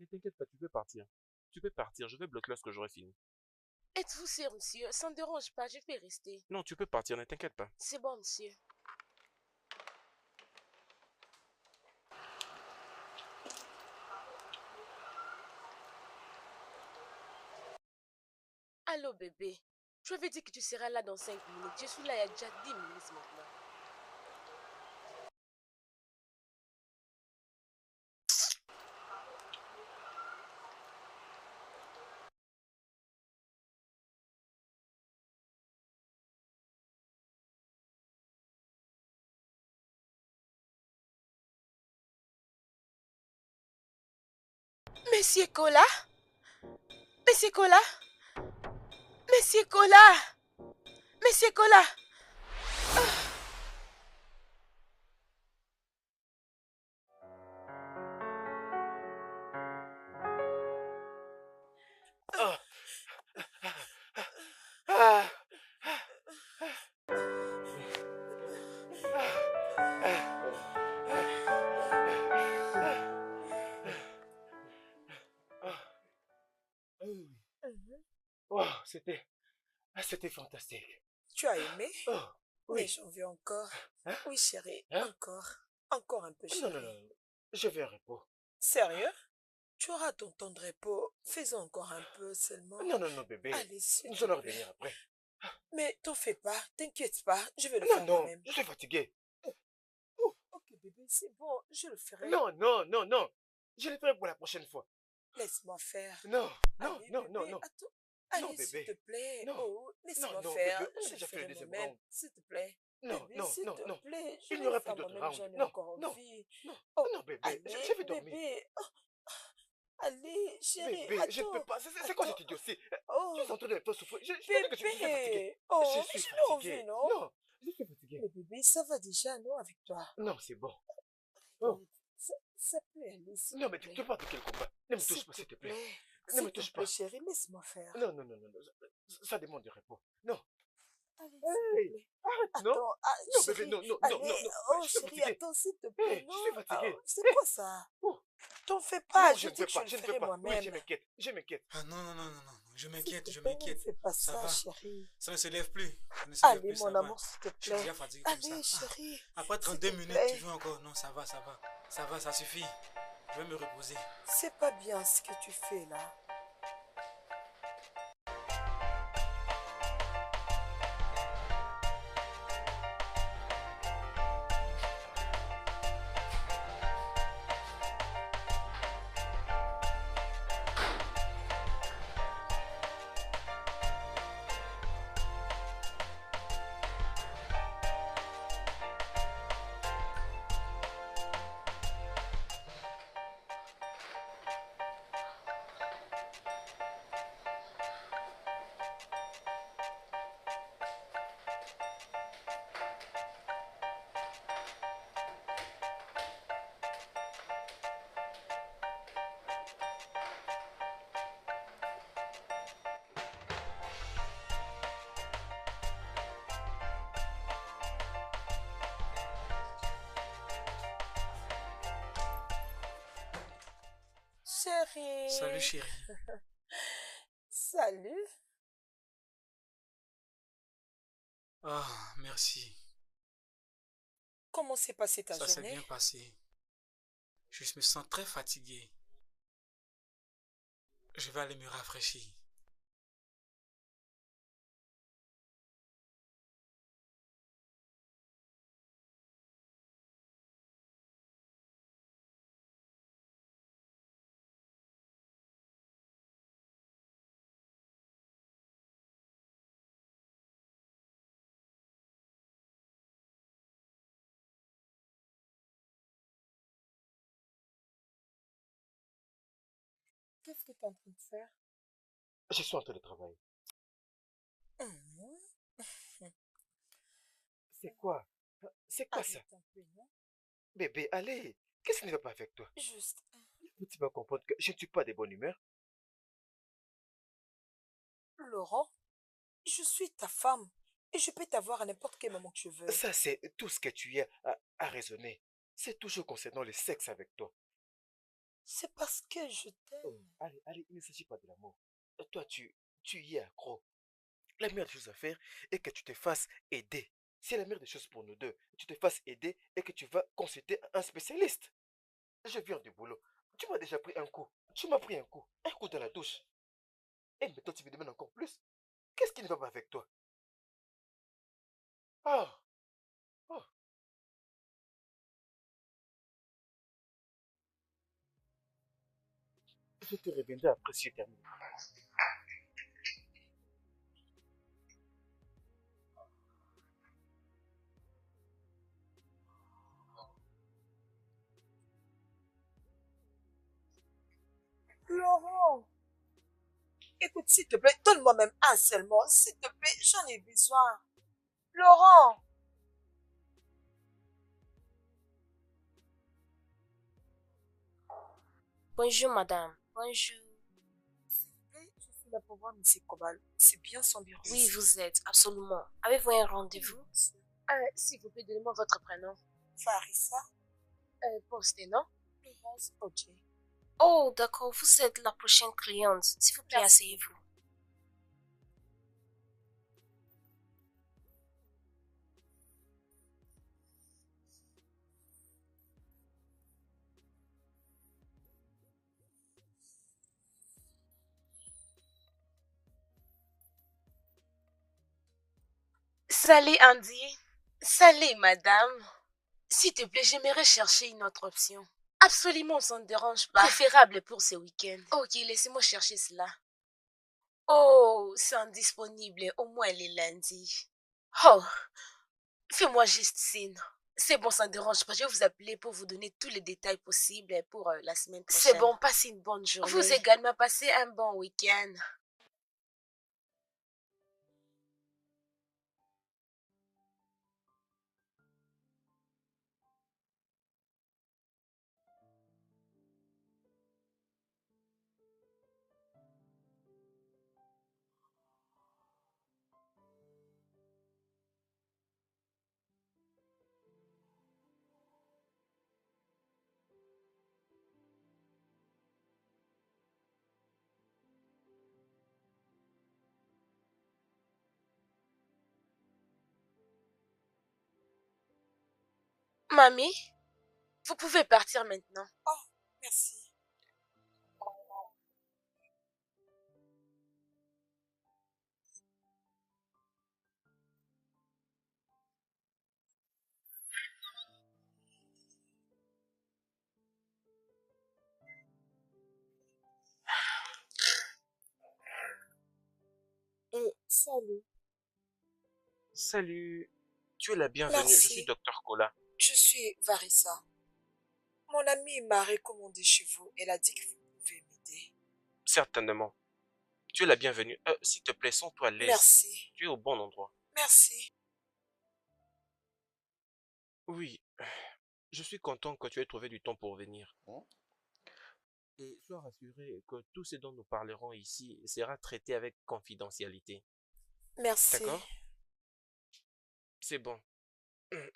Ne t'inquiète pas, tu peux partir. Tu peux partir, je vais bloquer lorsque j'aurai fini. Êtes-vous sûr, monsieur? Ça ne dérange pas, je peux rester. Non, tu peux partir, ne t'inquiète pas. C'est bon, monsieur. Allô, bébé. Tu avais dit que tu seras là dans 5 minutes. Je suis là il y a déjà 10 minutes maintenant. Monsieur Cola? Monsieur Cola? Monsieur Cola? Monsieur Cola? Ah, ah, oh, c'était fantastique. Tu as aimé? Oh, Mais oui. j'en veux encore. Hein? Oui, chérie, Hein? encore. Encore un peu, Non, non, chérie. non, je vais un repos. Sérieux? Tu auras ton temps de repos. Fais-en encore un peu seulement. Non, non, non, bébé. Allez, s'il Nous te allons plaît. revenir après. Mais t'en fais pas, t'inquiète pas, je vais le Non, faire non, moi-même. je suis fatigué. Ok, bébé, c'est bon, je le ferai. Non, non, non, non. Je le ferai pour la prochaine fois. Laisse-moi faire. Non, non, Allez, non, bébé, non, non. attends. Non, Allez, s'il bébé. te plaît. Non, Oh, non, laisse-moi non, faire. bébé. On a Je le déjà fait le ferai deuxième moi-même, round. s'il te plaît. Non, Bébé, non, s'il non, te non. plaît, je Il n'y vais le aura plus faire d'autres moi-même, rounds. j'en ai Non, encore non, envie. non, Oh, non, bébé. Je allez, vais dormir. bébé. Oh, allez, chérie, Bébé, je ne peux attends. pas. C'est quoi Attends. cette idiotie? Tu Oh, es en train de me faire souffrir. Je t'ai dit que tu es fatigué. bébé. Je Oh, mais suis je l'ai envie, fatigué. non? Non, je suis fatigué. Mais bébé, ça va déjà, non, avec toi? Non, c'est bon. Oh, Regarde, ça peut aller, s'il non, te mais tu plaît. parles de quel combat? Ne me touche S'il pas, te s'il te plaît. plaît. Ne me S'il te touche plaît, pas. chérie, laisse-moi faire. Non, non, non, non, non. Ça demande du repos. Non. Allez, s'il te Hey, plaît. arrête, non? Attends, ah, Non, bébé, chérie, non, non, non, non, allez. non. Oh, Je suis chérie, fatigué. attends, s'il te plaît, Hey, je non? suis Ah, fatigué. c'est Hey, quoi ça? oh, T'en fais pas, non, je je ne dis peux que je pas, le je ne peux ferai pas. Oui, je moi-même. m'inquiète, je m'inquiète. Ah non, non, non, non, non, je S'il m'inquiète, te je plaît, ne m'inquiète. fais pas Ça ça, va, chérie. ça ne se lève plus. Ça ne se lève Allez, plus, ça mon va. amour, s'il te Je suis plaît. déjà fatigué comme ça. Allez, chérie. Après S'il 32 te minutes, plaît. tu veux encore? Non, ça va, ça va. Ça va, ça suffit. Je vais me reposer. C'est pas bien ce que tu fais là. Salut Chérie. chérie. Salut. Ah, merci. Comment s'est passée ta Ça s'est journée? bien passé. Je me sens très fatigué. Je vais aller me rafraîchir. Qu'est-ce que tu es en train de faire? Je suis en train de travailler. Mhm. C'est quoi? C'est quoi ça? Arrête un peu, non? Bébé, allez. Qu'est-ce qui ne va pas avec toi? Juste. Tu vas comprendre que je ne suis pas de bonne humeur. Laurent, je suis ta femme et je peux t'avoir à n'importe quel moment que je veux. Ça, c'est tout ce que tu as à raisonner. C'est toujours concernant le sexe avec toi. C'est parce que je t'aime. Allez, allez, il ne s'agit pas de l'amour. Toi, tu y es accro. La meilleure des choses à faire est que tu te fasses aider. C'est la meilleure des choses pour nous deux. Tu te fasses aider et que tu vas consulter un spécialiste. Je viens du boulot. Tu m'as déjà pris un coup. Tu m'as pris un coup. Un coup dans la douche. Et maintenant, tu me demandes encore plus. Qu'est-ce qui ne va pas avec toi? Ah, oh. Je te reviendrai après si j'ai terminé. Laurent, écoute, s'il te plaît, donne-moi même un seul mot. S'il te plaît, j'en ai besoin. Laurent, Bonjour, madame. Bonjour. s'il te plaît, je suis là pour voir M. Kobal. C'est bien son bureau. Oui, vous êtes, absolument. Avez-vous un rendez-vous? S'il vous plaît, donnez-moi votre prénom. Farissa, Postez, non? Laurence Oje. Oh, d'accord, vous êtes la prochaine cliente. S'il vous plaît, Merci. asseyez-vous. Salut, Andy. Salut, madame. S'il te plaît, j'aimerais chercher une autre option. Absolument, ça ne dérange pas. Préférable pour ce week-end. Ok, laissez-moi chercher cela. Oh, c'est indisponible. Au moins les lundis. Oh, fais-moi juste signe. C'est bon, ça ne dérange pas. Je vais vous appeler pour vous donner tous les détails possibles pour la semaine prochaine. C'est bon, passez une bonne journée. Vous également, passez un bon week-end. Mamie, vous pouvez partir maintenant. Oh, merci. Et salut. Salut. Tu es la bienvenue. Je suis Merci. Docteur Cola. Je suis Varissa. Mon amie m'a recommandé chez vous. Elle a dit que vous pouvez m'aider. Certainement. Tu es la bienvenue. S'il te plaît, sens-toi à l'aise. Merci. Tu es au bon endroit. Merci. Oui. Je suis content que tu aies trouvé du temps pour venir. Et sois rassuré que tout ce dont nous parlerons ici sera traité avec confidentialité. Merci. D'accord? C'est bon.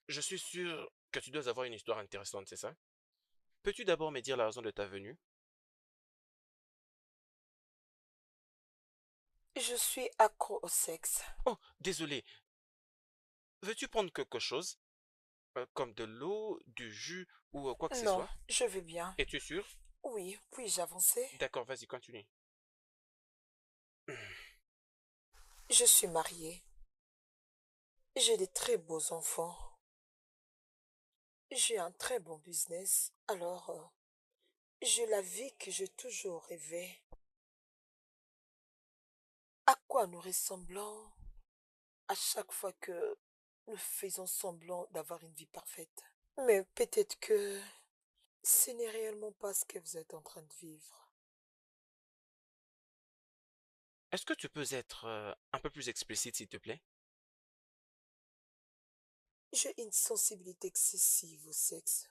Je suis sûr que tu dois avoir une histoire intéressante, c'est ça? Peux-tu d'abord me dire la raison de ta venue? Je suis accro au sexe. Oh, désolé. Veux-tu prendre quelque chose? Comme de l'eau, du jus ou quoi que ce Non, soit? je vais bien. Es-tu sûr? Oui, puis-je avancer? D'accord, vas-y, continue. Je suis mariée. J'ai des très beaux enfants. J'ai un très bon business. Alors, j'ai la vie que j'ai toujours rêvé. À quoi nous ressemblons à chaque fois que nous faisons semblant d'avoir une vie parfaite? Mais peut-être que ce n'est réellement pas ce que vous êtes en train de vivre. Est-ce que tu peux être un peu plus explicite, s'il te plaît? J'ai une sensibilité excessive au sexe.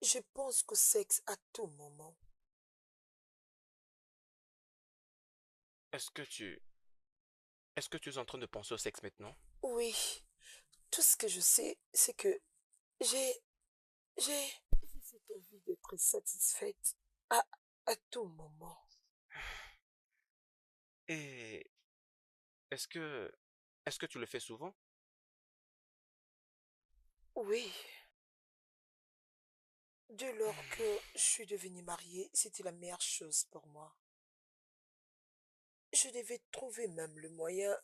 Je pense qu'au sexe à tout moment. Est-ce que tu... Est-ce que tu es en train de penser au sexe maintenant? Oui, tout ce que je sais, c'est que j'ai cette envie d'être être satisfaite à, à tout moment. Et est-ce que, est-ce que tu le fais souvent? Oui, dès lors que je suis devenue mariée, c'était la meilleure chose pour moi. Je devais trouver même le moyen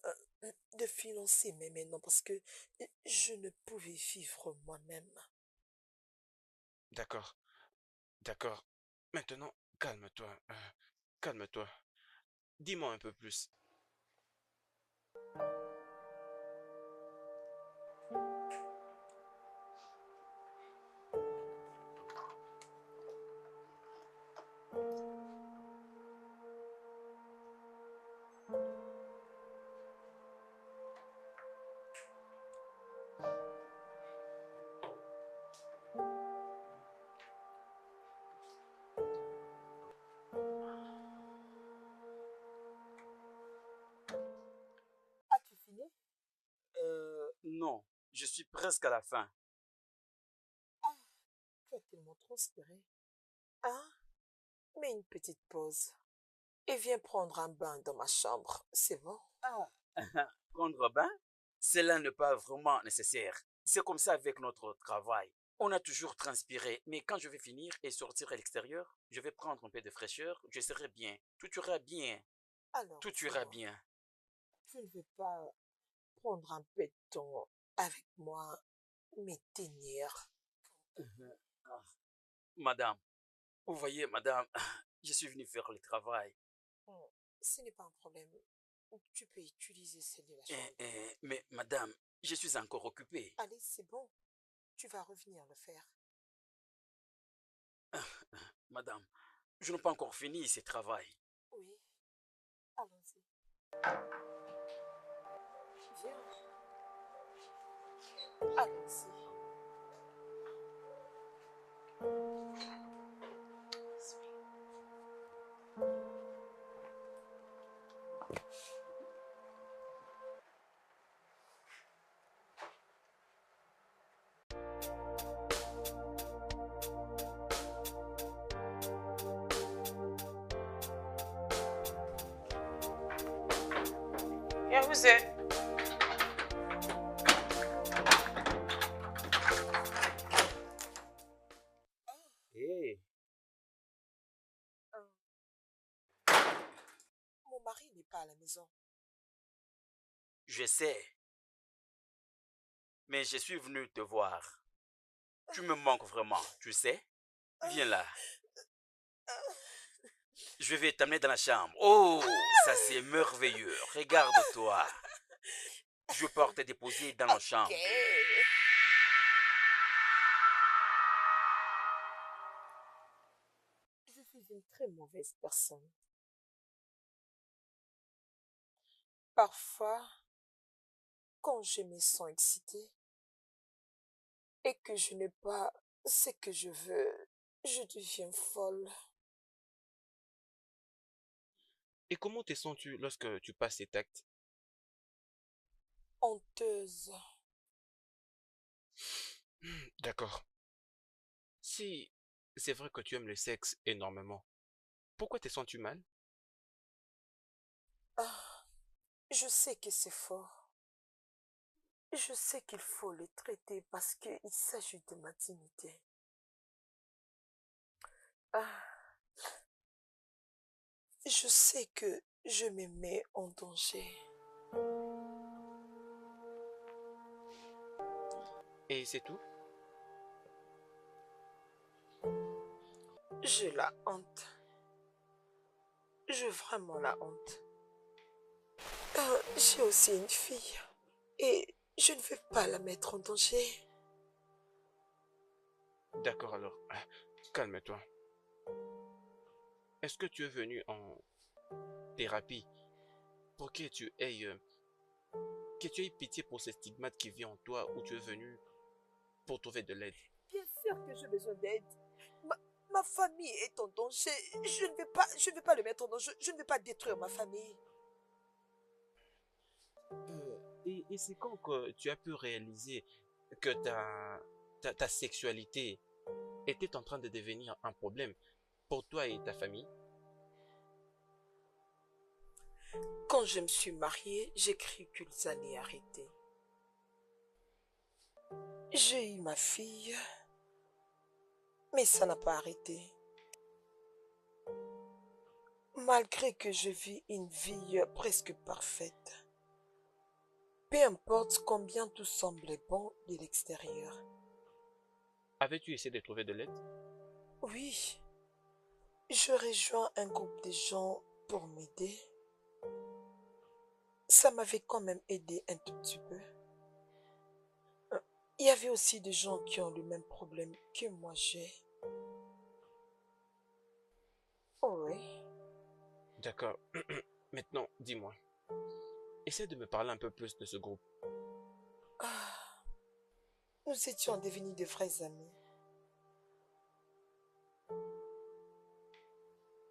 de financer mes maintenant parce que je ne pouvais vivre moi-même. D'accord, d'accord. Maintenant, calme-toi, calme-toi. Dis-moi un peu plus. As-tu fini? Non, je suis presque à la fin. Ah, tu as tellement transpiré. Hein? Mets une petite pause et viens prendre un bain dans ma chambre, c'est bon? Ah, prendre bain, cela n'est pas vraiment nécessaire. C'est comme ça avec notre travail. On a toujours transpiré, mais quand je vais finir et sortir à l'extérieur, je vais prendre un peu de fraîcheur, je serai bien. Tout ira bien. Alors, Tout ira dis-moi, bien. tu ne veux pas prendre un peu de temps avec moi, mais tenir? Ah, madame, vous voyez, madame, je suis venu faire le travail. Hmm, ce n'est pas un problème. Tu peux utiliser celle de la chambre. Mais madame, je suis encore occupé. Allez, c'est bon. Tu vas revenir le faire. Madame, je n'ai pas encore fini ce travail. Oui, allons-y. Viens, allons-y. Yahuze. Hey, Mon mari n'est pas à la maison. je sais, mais je suis venu te voir. Tu me manques vraiment, tu sais? Viens là. Je vais t'amener dans la chambre. Oh, ça c'est merveilleux. Regarde-toi. Je peux te déposer dans la chambre. Ok. Je suis une très mauvaise personne. Parfois, quand je me sens excitée et que je n'ai pas ce que je veux, je deviens folle. Et comment te sens-tu lorsque tu passes cet acte? Honteuse. D'accord. Si c'est vrai que tu aimes le sexe énormément, pourquoi te sens-tu mal? Ah, je sais que c'est faux. Je sais qu'il faut le traiter parce qu'il s'agit de ma dignité. Ah, je sais que je me mets en danger. Et c'est tout? J'ai la honte. J'ai vraiment la honte. J'ai aussi une fille. Et je ne veux pas la mettre en danger. D'accord alors, calme-toi. Est-ce que tu es venu en thérapie pour que tu aies pitié pour ces stigmates qui vivent en toi ou tu es venu pour trouver de l'aide? Bien sûr que j'ai besoin d'aide. Ma famille est en danger. Je ne vais pas le mettre en danger. Je ne vais pas détruire ma famille. Et c'est quand que tu as pu réaliser que ta sexualité était en train de devenir un problème pour toi et ta famille. Quand je me suis mariée, j'ai cru qu'ils allaient arrêter. J'ai eu ma fille, mais ça n'a pas arrêté. Malgré que je vis une vie presque parfaite, peu importe combien tout semblait bon de l'extérieur. Avais-tu essayé de trouver de l'aide? Oui, je rejoins un groupe de gens pour m'aider. Ça m'avait quand même aidé un tout petit peu. Il y avait aussi des gens qui ont le même problème que moi j'ai. Oui. D'accord. Maintenant, dis-moi. Essaie de me parler un peu plus de ce groupe. Ah, nous étions devenus de vrais amis.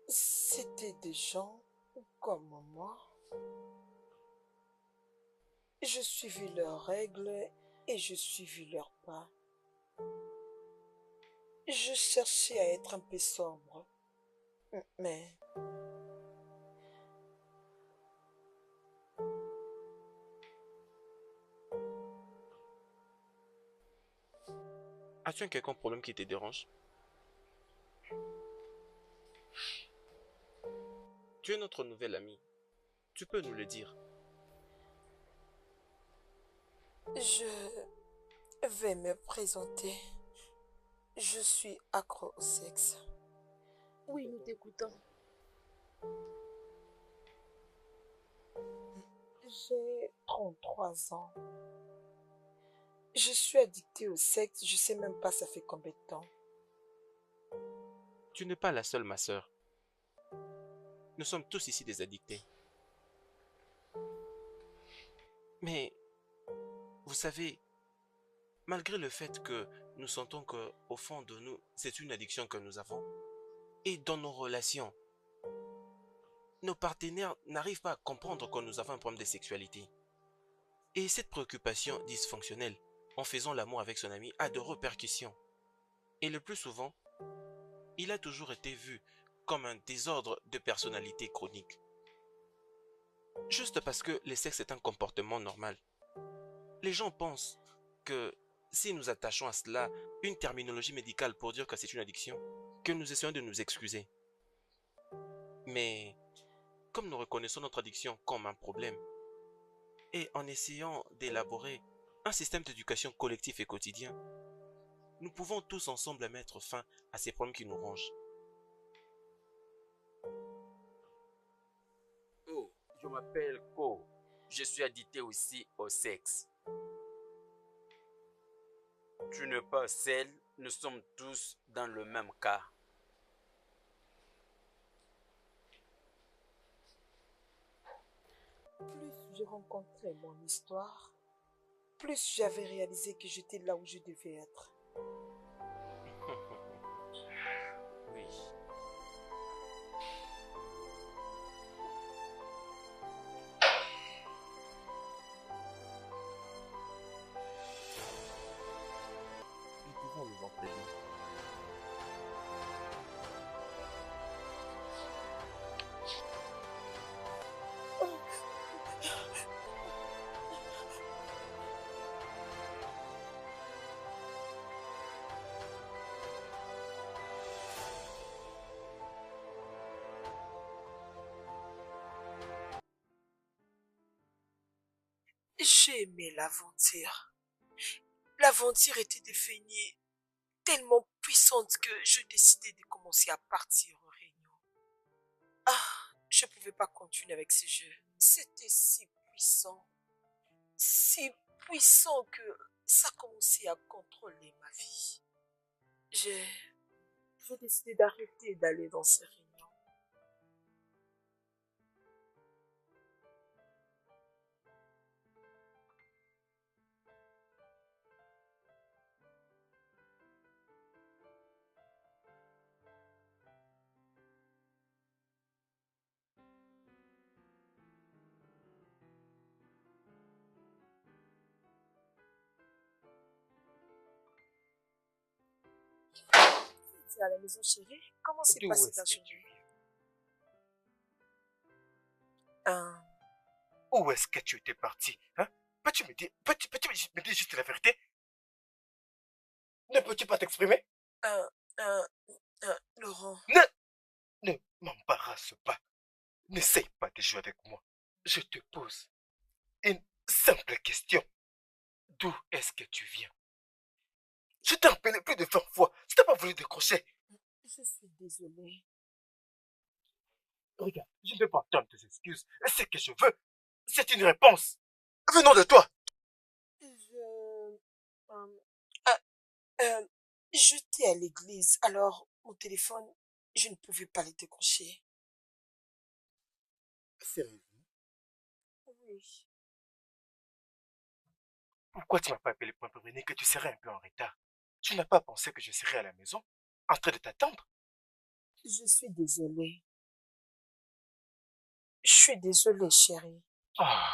C'était des gens comme moi. Je suivis leurs règles et je suivis leurs pas. Je cherchais à être un peu sobre, mais As-tu un quelconque problème qui te dérange? Tu es notre nouvel ami. Tu peux nous le dire. je vais me présenter. Je suis accro au sexe. Oui, nous t'écoutons. J'ai 33 ans. Je suis addictée au sexe, je sais même pas ça fait combien de temps. Tu n'es pas la seule, ma sœur. Nous sommes tous ici des addictés. Mais, vous savez, malgré le fait que nous sentons qu'au fond de nous, c'est une addiction que nous avons, et dans nos relations, nos partenaires n'arrivent pas à comprendre que nous avons un problème de sexualité. Et cette préoccupation dysfonctionnelle, en faisant l'amour avec son ami, a de répercussions. Et le plus souvent, il a toujours été vu comme un désordre de personnalité chronique. Juste parce que le sexe est un comportement normal. Les gens pensent que si nous attachons à cela une terminologie médicale pour dire que c'est une addiction, que nous essayons de nous excuser. Mais comme nous reconnaissons notre addiction comme un problème, et en essayant d'élaborer un système d'éducation collectif et quotidien, nous pouvons tous ensemble mettre fin à ces problèmes qui nous rongent. Oh, je m'appelle Ko. Je suis addicté aussi au sexe. Tu n'es pas seul, nous sommes tous dans le même cas. Plus je rencontrais mon histoire, plus j'avais réalisé que j'étais là où je devais être. Oui. Nous pouvons nous en prévenir. J'ai aimé l'aventure. L'aventure était devenue tellement puissante que je décidai de commencer à partir en réunion. Ah, je ne pouvais pas continuer avec ce jeu. C'était si puissant que ça commençait à contrôler ma vie. J'ai décidé d'arrêter d'aller dans ces réunions. rentré à la maison, chérie? Comment s'est D'où passée est-ce ta que tu journée? viens? Ah, Où est-ce que tu étais parti? Hein? Peux-tu me dire juste la vérité? Ne peux-tu pas t'exprimer? euh, euh, Laurent, Ne, ne m'embarrasse pas. N'essaye pas de jouer avec moi. Je te pose une simple question. D'où est-ce que tu viens? Je t'ai appelé plus de 20 fois. Tu n'as pas voulu décrocher. je suis désolée. Regarde, je ne vais pas attendre tes excuses. Ce que je veux, c'est une réponse. Venons de toi. Je... euh, ah, euh, j'étais à l'église, alors mon téléphone, je ne pouvais pas le décrocher. Sérieusement? Oui. Pourquoi tu m'as pas appelé pour me prévenir que tu serais un peu en retard? Tu n'as pas pensé que je serais à la maison, en train de t'attendre? Je suis désolée. Je suis désolée, chérie. Ah.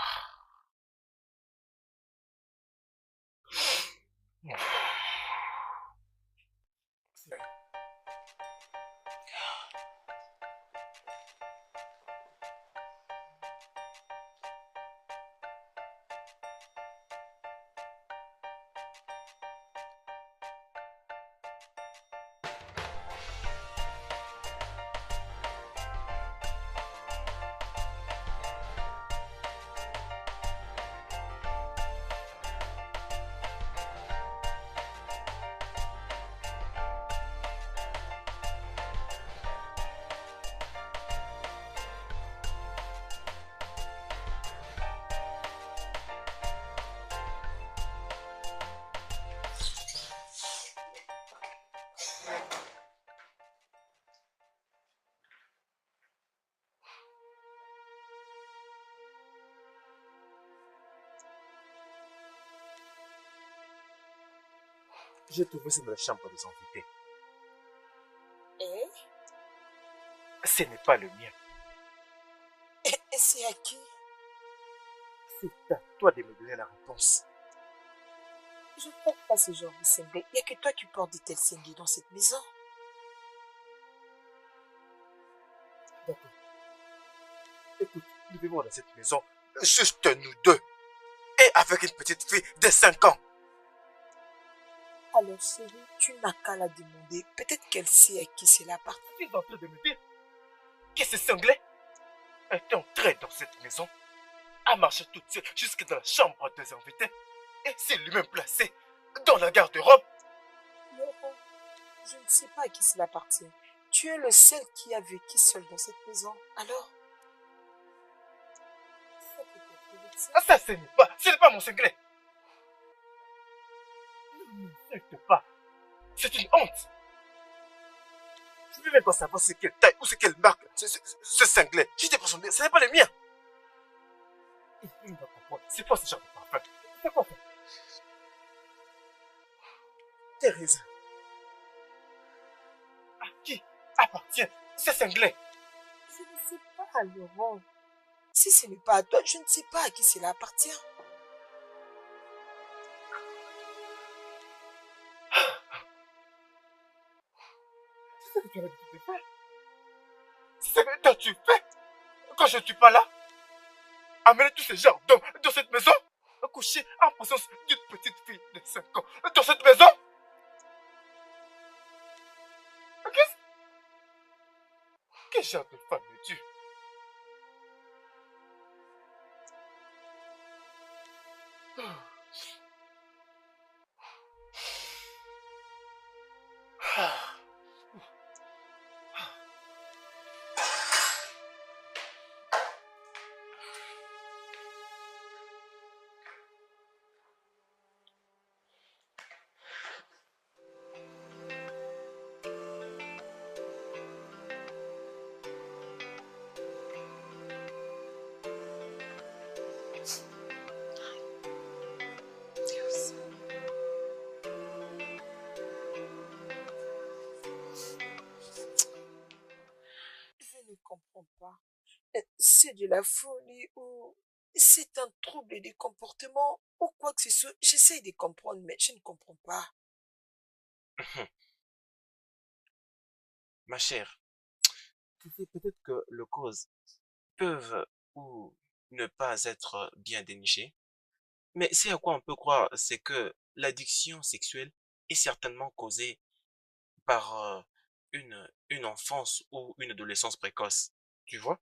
J'ai trouvé ça dans la chambre des invités. Et, Ce n'est pas le mien. et c'est à qui? C'est à toi de me donner la réponse. Je ne porte pas ce genre de cinglé. Il n'y a que toi qui portes de tels cinglés dans cette maison. D'accord. Écoute, nous vivons dans cette maison, juste nous deux. Et avec une petite fille de 5 ans. Alors, chérie, tu n'as qu'à la demander. Peut-être qu'elle sait à qui c'est la partie. Tu es en train de me dire que ce cinglé est entré dans cette maison, a marché toute seule jusque dans la chambre des invités et s'est lui-même placé dans la garde-robe. Laurent, je ne sais pas à qui cela appartient. Tu es le seul qui a vécu seul dans cette maison. Alors, ça peut être avec ça. Ah, ça, ce n'est pas mon cinglé. Ne m'insulte pas. C'est une honte. Je ne veux même pas savoir c'est quelle taille ou c'est quelle marque ce cinglé. Je t'ai présenté, ce n'est pas le mien. Il ne va comprendre. C'est quoi ce genre de parfum? C'est quoi ça? Thérèse, à qui appartient ce cinglé? Je ne sais pas, Laurent. Si ce n'est pas à toi, je ne sais pas à qui cela appartient. C'est ce que tu as l'habitude de faire. C'est ce que toi tu fais quand je ne suis pas là. Amener tous ces gens d'hommes dans cette maison, coucher en présence d'une petite fille de 5 ans dans cette maison. Qu'est-ce Quel genre de femme es-tu? Je ne comprends pas. C'est de la folie ou c'est un trouble de comportement ou quoi que ce soit. J'essaie de comprendre, mais je ne comprends pas. Ma chère, tu sais peut-être que les causes peuvent ou ne pas être bien dénichées, mais ce à quoi on peut croire, c'est que l'addiction sexuelle est certainement causée par une enfance ou une adolescence précoce, tu vois?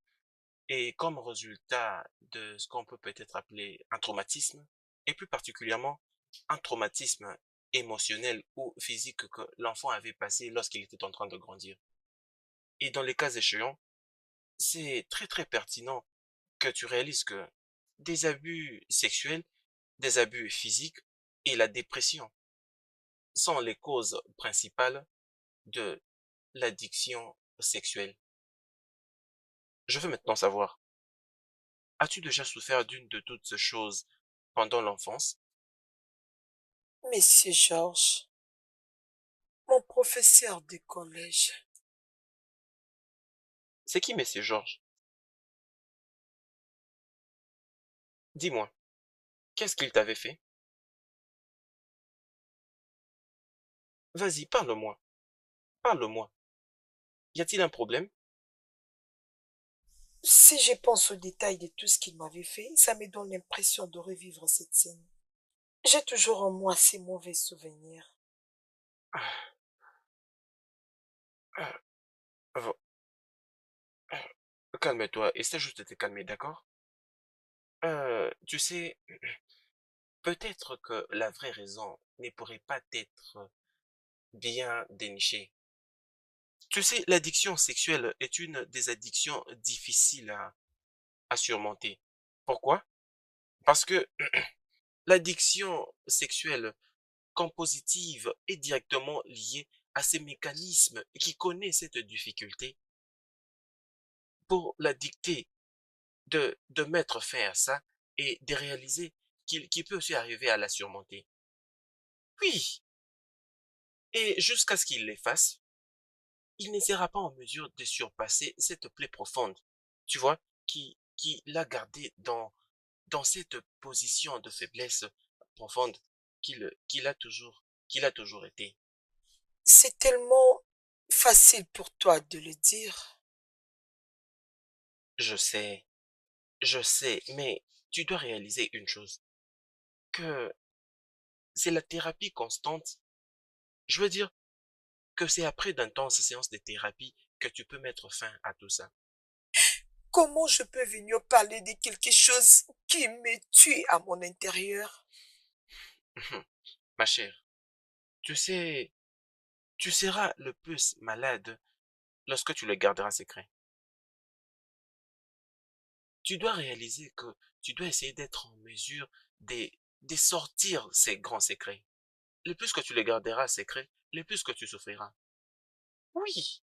Et comme résultat de ce qu'on peut peut-être appeler un traumatisme, et plus particulièrement un traumatisme émotionnel ou physique que l'enfant avait passé lorsqu'il était en train de grandir. Et dans les cas échéants, c'est très très pertinent que tu réalises que des abus sexuels, des abus physiques et la dépression sont les causes principales de l'addiction sexuelle. Je veux maintenant savoir, as-tu déjà souffert d'une de toutes ces choses pendant l'enfance? Monsieur Georges, mon professeur de collège, C'est qui Monsieur Georges? Dis-moi, qu'est-ce qu'il t'avait fait? Vas-y, parle-moi, parle-moi. Y a-t-il un problème? si je pense aux détails de tout ce qu'il m'avait fait, ça me donne l'impression de revivre cette scène. J'ai toujours en moi ces mauvais souvenirs. Ah, ah, vo- ah, calme-toi, essaie juste de te calmer, d'accord? Tu sais, peut-être que la vraie raison ne pourrait pas être bien dénichée. Tu sais, l'addiction sexuelle est une des addictions difficiles à surmonter. Pourquoi? Parce que l'addiction sexuelle compositive est directement liée à ces mécanismes qui connaissent cette difficulté pour la dicter de mettre fin à ça et de réaliser qu'il peut aussi arriver à la surmonter. Oui, et jusqu'à ce qu'il les fasse, il ne sera pas en mesure de surpasser cette plaie profonde, tu vois, qui l'a gardé dans cette position de faiblesse profonde qu'il a toujours été. C'est tellement facile pour toi de le dire. Je sais, je sais, mais tu dois réaliser une chose, que c'est la thérapie constante. Je veux dire que c'est après d'intenses séances de thérapie que tu peux mettre fin à tout ça. Comment je peux venir parler de quelque chose qui me tue à mon intérieur? Ma chère, tu sais, tu seras le plus malade lorsque tu le garderas secret. Tu dois réaliser que tu dois essayer d'être en mesure de, de sortir ces grands secrets. Le plus que tu les garderas secrets, le plus que tu souffriras. Oui.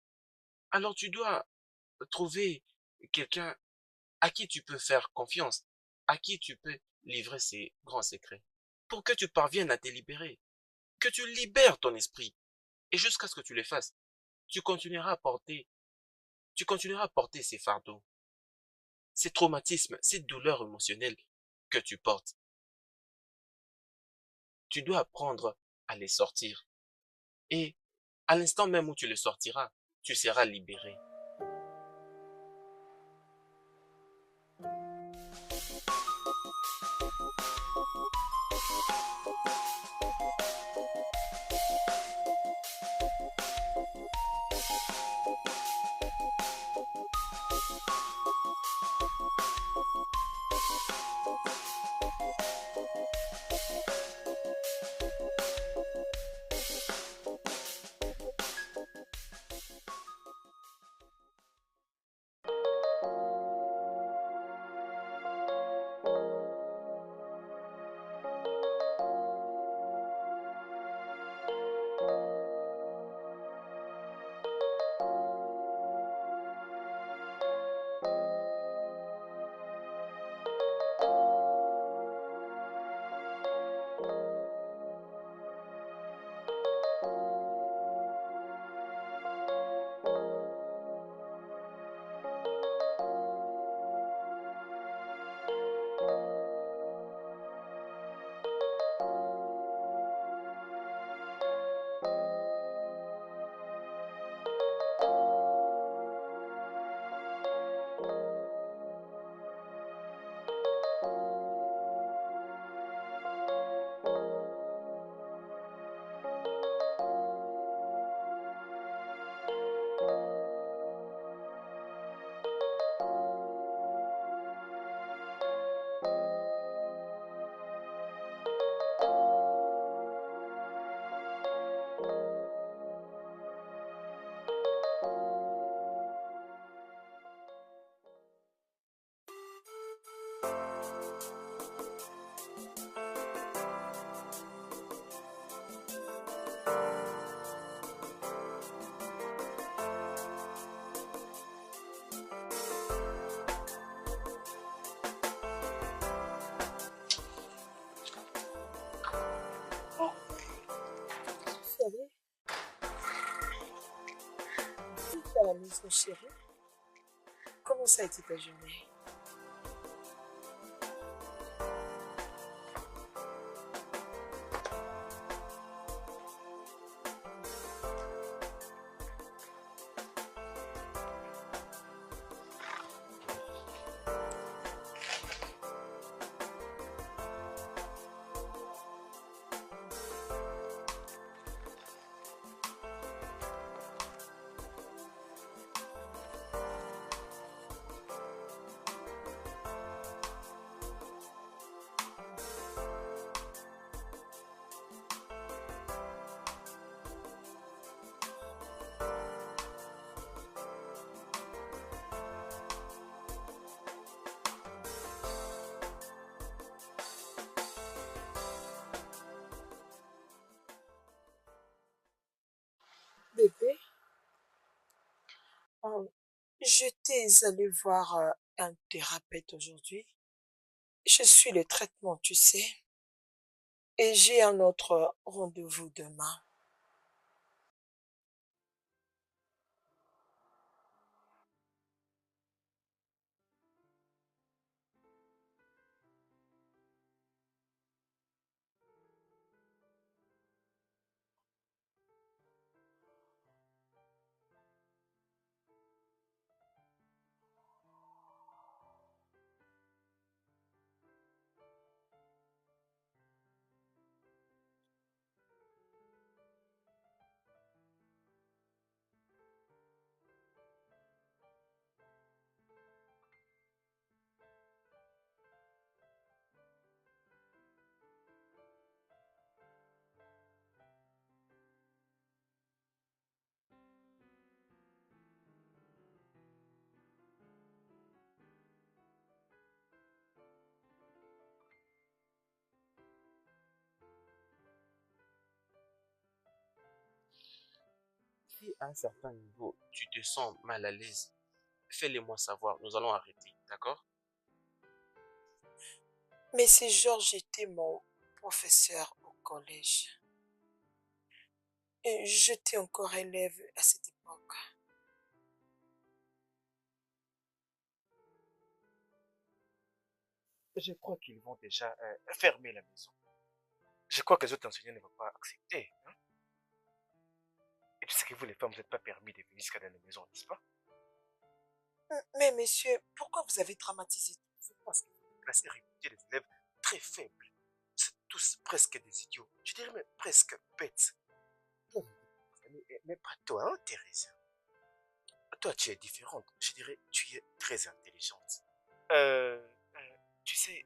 Alors tu dois trouver quelqu'un à qui tu peux faire confiance, à qui tu peux livrer ces grands secrets, pour que tu parviennes à te libérer, que tu libères ton esprit. Et jusqu'à ce que tu les fasses, tu continueras à porter, tu continueras à porter ces fardeaux, ces traumatismes, ces douleurs émotionnelles que tu portes. Tu dois apprendre à les sortir. Et à l'instant même où tu les sortiras, tu seras libéré. maison, chérie. Comment ça a été ta journée? Bébé, j'étais allée voir un thérapeute aujourd'hui. Je suis le traitement, tu sais, et j'ai un autre rendez-vous demain. Si à un certain niveau, tu te sens mal à l'aise, fais-le-moi savoir. Nous allons arrêter, d'accord? Mais c'est Georges était mon professeur au collège. Et j'étais encore élève à cette époque. Je crois qu'ils vont déjà fermer la maison. Je crois que les autres enseignants ne vont pas accepter. Hein? Et tu sais que vous, les femmes, vous n'êtes pas permis de venir jusqu'à dans la maison, n'est-ce pas? Mais monsieur, pourquoi vous avez dramatisé tout? C'est parce que la classe est réputée des élèves très faibles. C'est tous presque des idiots. Je dirais même presque bêtes. Mais pas toi, hein, Thérèse. Toi, tu es différente. Je dirais, tu es très intelligente. Euh, tu sais,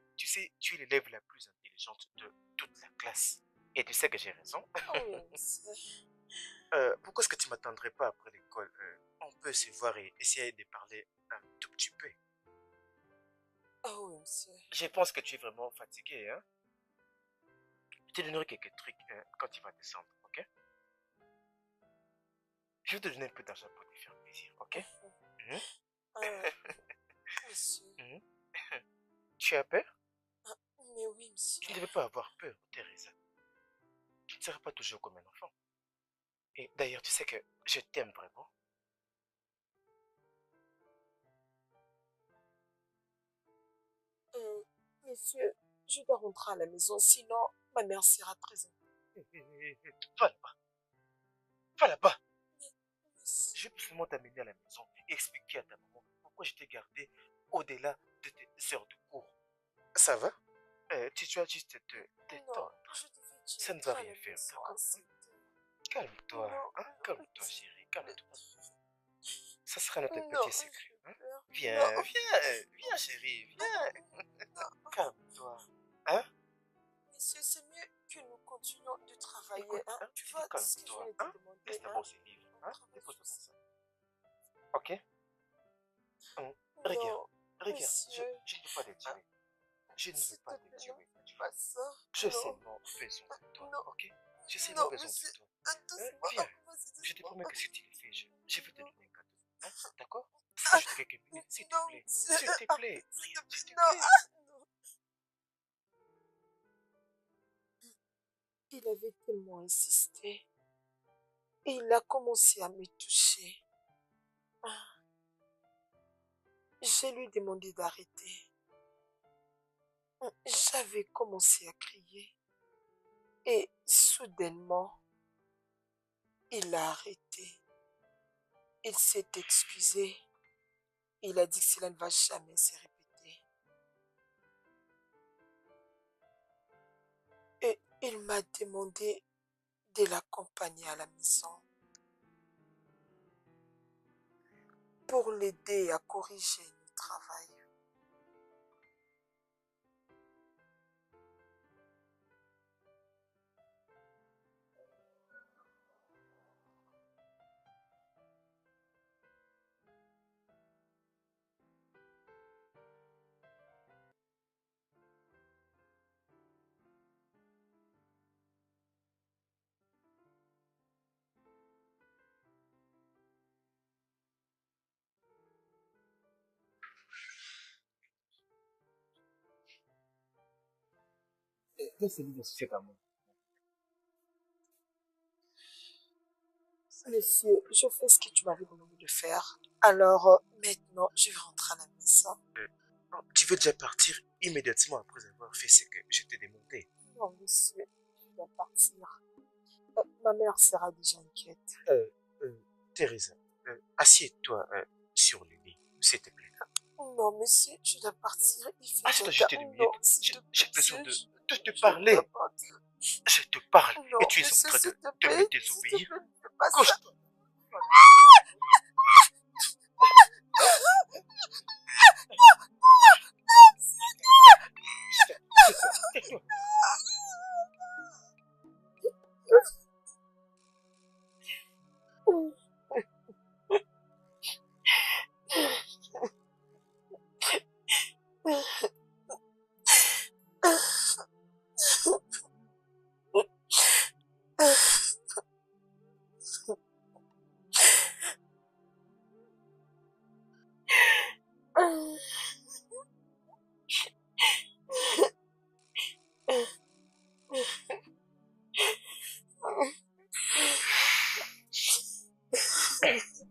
tu es l'élève la plus intelligente de toute la classe. Et tu sais que j'ai raison. Oui, monsieur. Pourquoi est-ce que tu m'attendrais pas après l'école? On peut se voir et essayer de parler un tout petit peu. Ah oui, monsieur. Je pense que tu es vraiment fatigué, hein? Je te donnerai quelques trucs quand tu vas descendre, ok? Je vais te donner un peu d'argent pour te faire plaisir, ok? Mhm. Euh, monsieur. Mhm. Tu as peur? Ah, mais oui, monsieur. Tu ne devais pas avoir peur, Teresa. Tu ne seras pas toujours comme un enfant. Et d'ailleurs, tu sais que je t'aime vraiment. Monsieur, je dois rentrer à la maison, sinon ma mère sera très Va là-bas. Va là-bas. inquiète. Je vais seulement t'amener à la maison et expliquer à ta maman pourquoi je t'ai gardé au-delà de tes heures de cours. Ça va? Tu dois juste te Non, détendre. je devais dire Ça ne va à la rien faire, maison d'accord? à 7 heures. Calme-toi, Non, hein? Calme-toi, chérie, calme-toi. Ça sera notre non, petit secret, j'ai hein? peur. Viens, Non, viens, viens, chérie, viens. non. Calme-toi, hein? Monsieur, c'est mieux que nous continuions de travailler, Écoute, hein. hein? Tu Tu dis vois ce que je calme-toi, voulais te hein? demander, Laisse hein. d'abord ces livres, On hein? travaille Dépose sur comme ça. ça. Ok? Regarde, Non, regarde, monsieur, je ne veux pas te tuer. Je ne veux s'il pas te te plaît, ne tuer. me fais pas ça. J'ai Non, seulement besoin de toi, non, ok? J'ai seulement non, besoin de monsieur. toi. Doucement, Viens, vas-y, je te doucement. promets que si tu le fais, je vais te Non, donner un cadeau. Hein? D'accord? C'est juste quelques minutes, s'il te non, plaît. monsieur. S'il te plaît, S'il te regarde, s'il plaît, te non, plaît. non. Il avait tellement insisté et il a commencé à me toucher. J'ai lui demandé d'arrêter. J'avais commencé à crier. Et soudainement, il a arrêté. Il s'est excusé. Il a dit que cela ne va jamais se répéter. Et il m'a demandé de l'accompagner à la maison pour l'aider à corriger le travail. Qu'est-ce que vous associez à moi? Monsieur, je fais ce que tu m'avais demandé de faire. Alors, maintenant, je vais rentrer à la maison. Tu veux déjà partir immédiatement après avoir fait ce que je t'ai demandé. Non, monsieur, je dois partir. Ma mère sera déjà inquiète. Teresa, assieds-toi sur le lit, s'il te plaît. Non, monsieur, je dois partir. Il fait Assieds-toi déjà juste 2 non, minutes. s'il te J'ai plaît, besoin monsieur, de te je parler. dois partir. Je te parle Non, et tu es en monsieur, train s'il de te me plaît, s'il te désobéir. plaît, ne fais pas ça. Couche-toi. Tais-toi.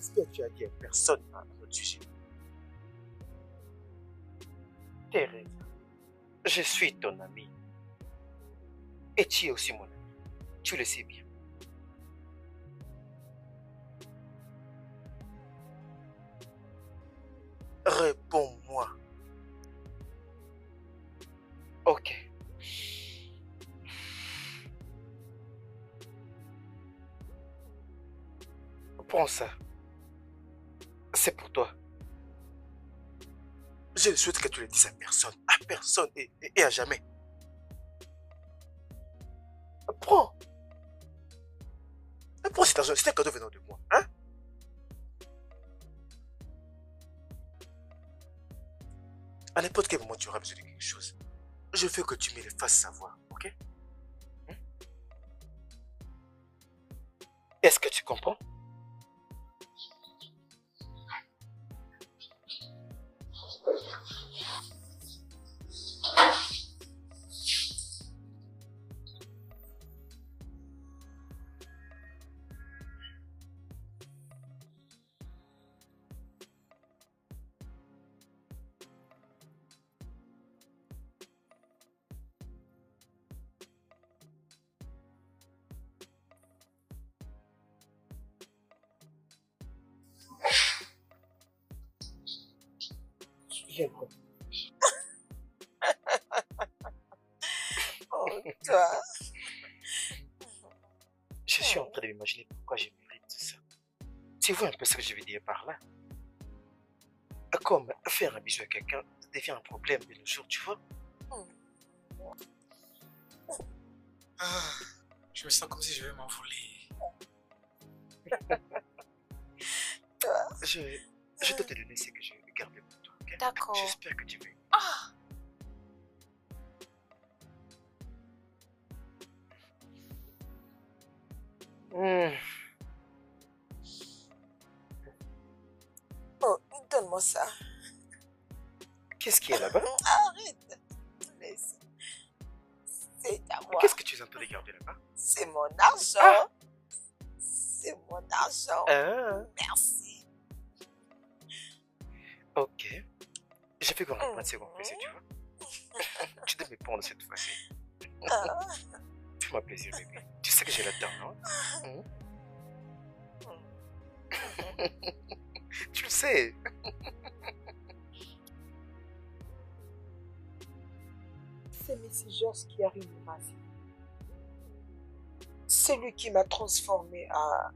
Ce que tu as dit à personne à notre sujet. Thérèse, je suis ton ami. Et tu es aussi mon ami. Tu le sais bien. Réponds-moi. Ok. Prends ça. C'est pour toi. Je souhaite que tu le dises à personne et à jamais. Prends. Prends cet argent, c'est un cadeau venant de moi. Hein? À n'importe quel moment tu auras besoin de quelque chose, je veux que tu me le fasses savoir, ok? Hein? Est-ce que tu comprends? J'aimerais. Oh, toi. Je suis en train de m'imaginer pourquoi je mérite tout ça. Tu vois un peu ce que je veux dire par là? Comme faire un bisou à quelqu'un devient un problème de nos jours, tu vois? Ah, je me sens comme si je vais m'envoler. Je dois te donner ce que je vais garder pour toi, ok? D'accord. J'espère que tu vas. Ah, Oh, donne-moi ça. Qu'est-ce qui est là-bas? Arrête. Laisse. C'est à moi. Qu'est-ce que tu es en train de garder là-bas? C'est mon argent. Ah. C'est mon argent. Ah, Merci. ok. Je vais voir un point de second plaisir, tu vois? Tu dois me prendre cette fois-ci. Ah. Fais-moi plaisir, bébé. Tu sais que j'ai là-dedans, non? Tu le sais. C'est Missy George qui a ruiné ma vie. C'est lui qui m'a transformée à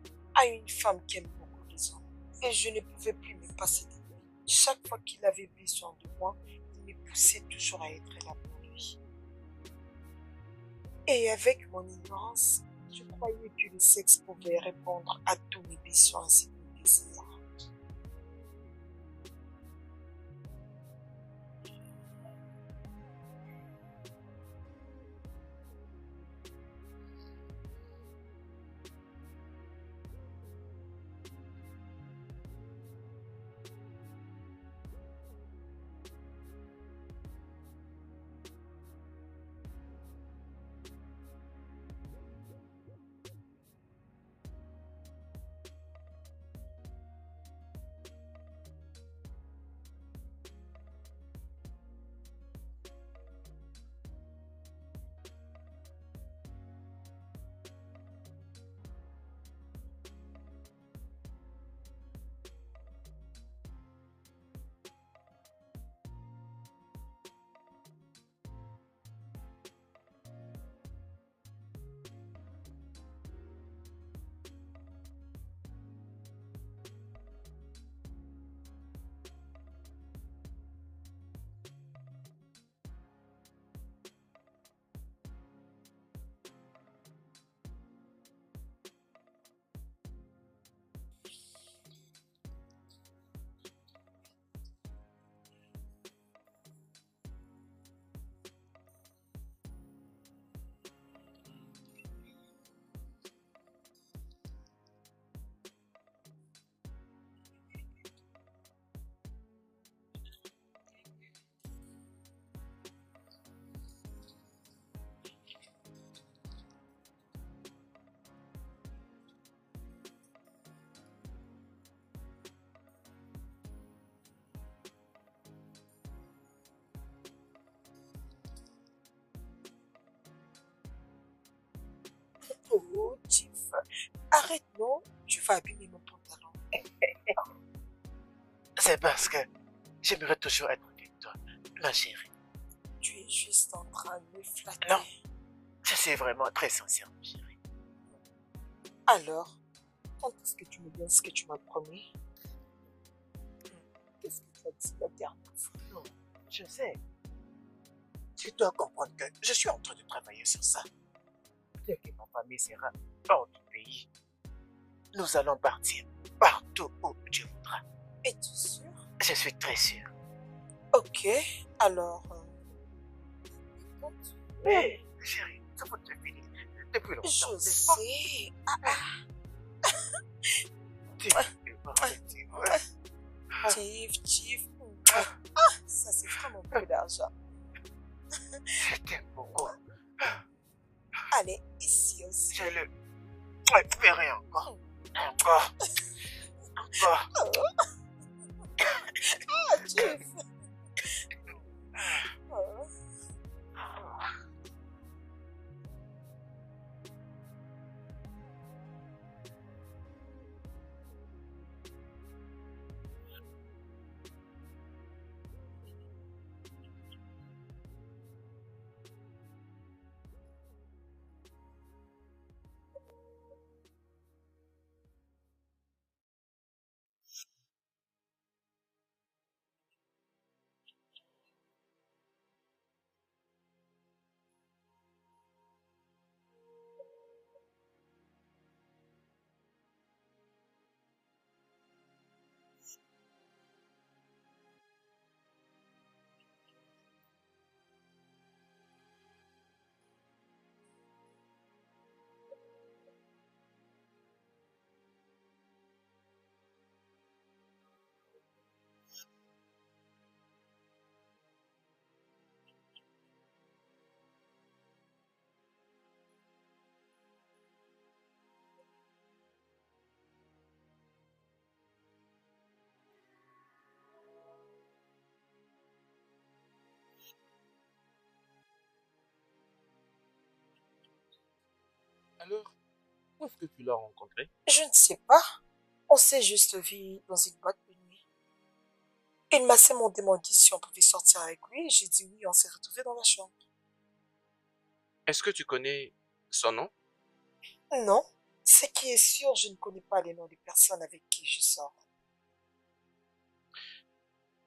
une femme qui aime beaucoup les hommes. Et je ne pouvais plus me passer de lui. Chaque fois qu'il avait besoin de moi, il me poussait toujours à être là pour lui. Et avec mon ignorance, je croyais que le sexe pouvait répondre à tous mes besoins et mes désirs. Oh, Tiff, arrête, non? Tu vas abîmer mon pantalon. C'est parce que j'aimerais toujours être avec toi, ma chérie. Tu es juste en train de me flatter. Non. Je suis vraiment très sincère, ma chérie. Alors, quand est-ce que tu me donnes ce que tu m'as promis? Qu'est-ce que tu as dit la dernière fois? Non, je sais. Tu dois comprendre que je suis en train de travailler sur ça. Dès que ma famille sera hors du pays, nous allons partir partout où tu voudras. Es-tu sûr? Je suis très sûr. Ok, alors... Mais, chérie, ça va te finir depuis longtemps. Je n'est-ce pas? sais. Tif. Ça c'est vraiment beaucoup d'argent. Je t'aime beaucoup. Allez, ici aussi. Je le ferai encore. Encore. Tif. Alors, où est-ce que tu l'as rencontré? Je ne sais pas. On s'est juste vu dans une boîte de nuit. Il m'a seulement demandé si on pouvait sortir avec lui et j'ai dit oui, on s'est retrouvés dans la chambre. Est-ce que tu connais son nom? Non, ce qui est sûr, je ne connais pas les noms des personnes avec qui je sors.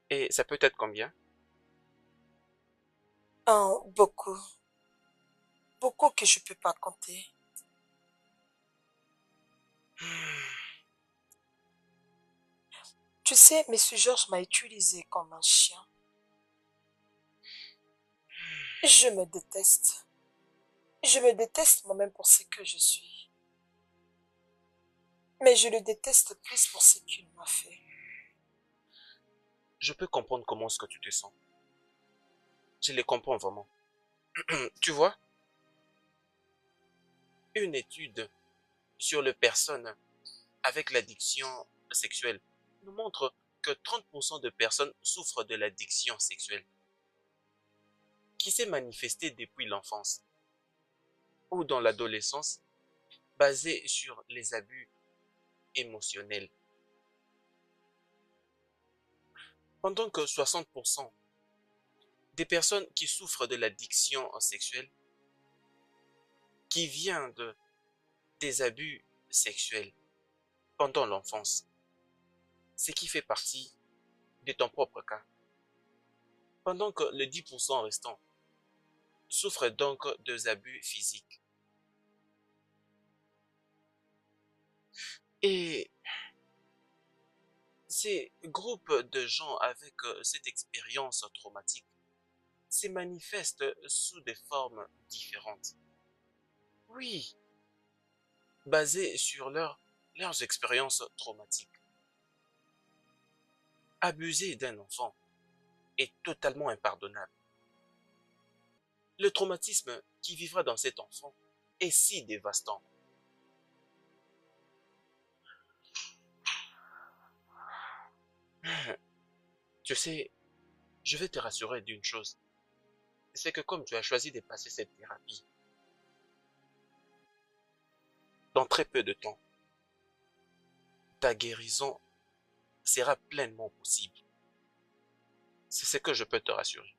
Et ça peut être combien? Beaucoup. Beaucoup que je peux pas compter. Tu sais, Monsieur Georges m'a utilisé comme un chien. Je me déteste. Je me déteste moi-même pour ce que je suis. Mais je le déteste plus pour ce qu'il m'a fait. Je peux comprendre comment est-ce que tu te sens. Je les comprends vraiment. Tu vois, une étude sur les personnes avec l'addiction sexuelle nous montre que 30% de personnes souffrent de l'addiction sexuelle qui s'est manifestée depuis l'enfance ou dans l'adolescence basée sur les abus émotionnels. Pendant que 60% des personnes qui souffrent de l'addiction sexuelle qui vient des abus sexuels pendant l'enfance, ce qui fait partie de ton propre cas. Pendant que les 10% restants souffrent donc des abus physiques. Et ces groupes de gens avec cette expérience traumatique se manifestent sous des formes différentes. Oui, basées sur leurs expériences traumatiques. Abuser d'un enfant est totalement impardonnable. Le traumatisme qui vivra dans cet enfant est si dévastant. Tu sais, je vais te rassurer d'une chose. C'est que comme tu as choisi de passer cette thérapie, dans très peu de temps, ta guérison sera pleinement possible. C'est ce que je peux te rassurer.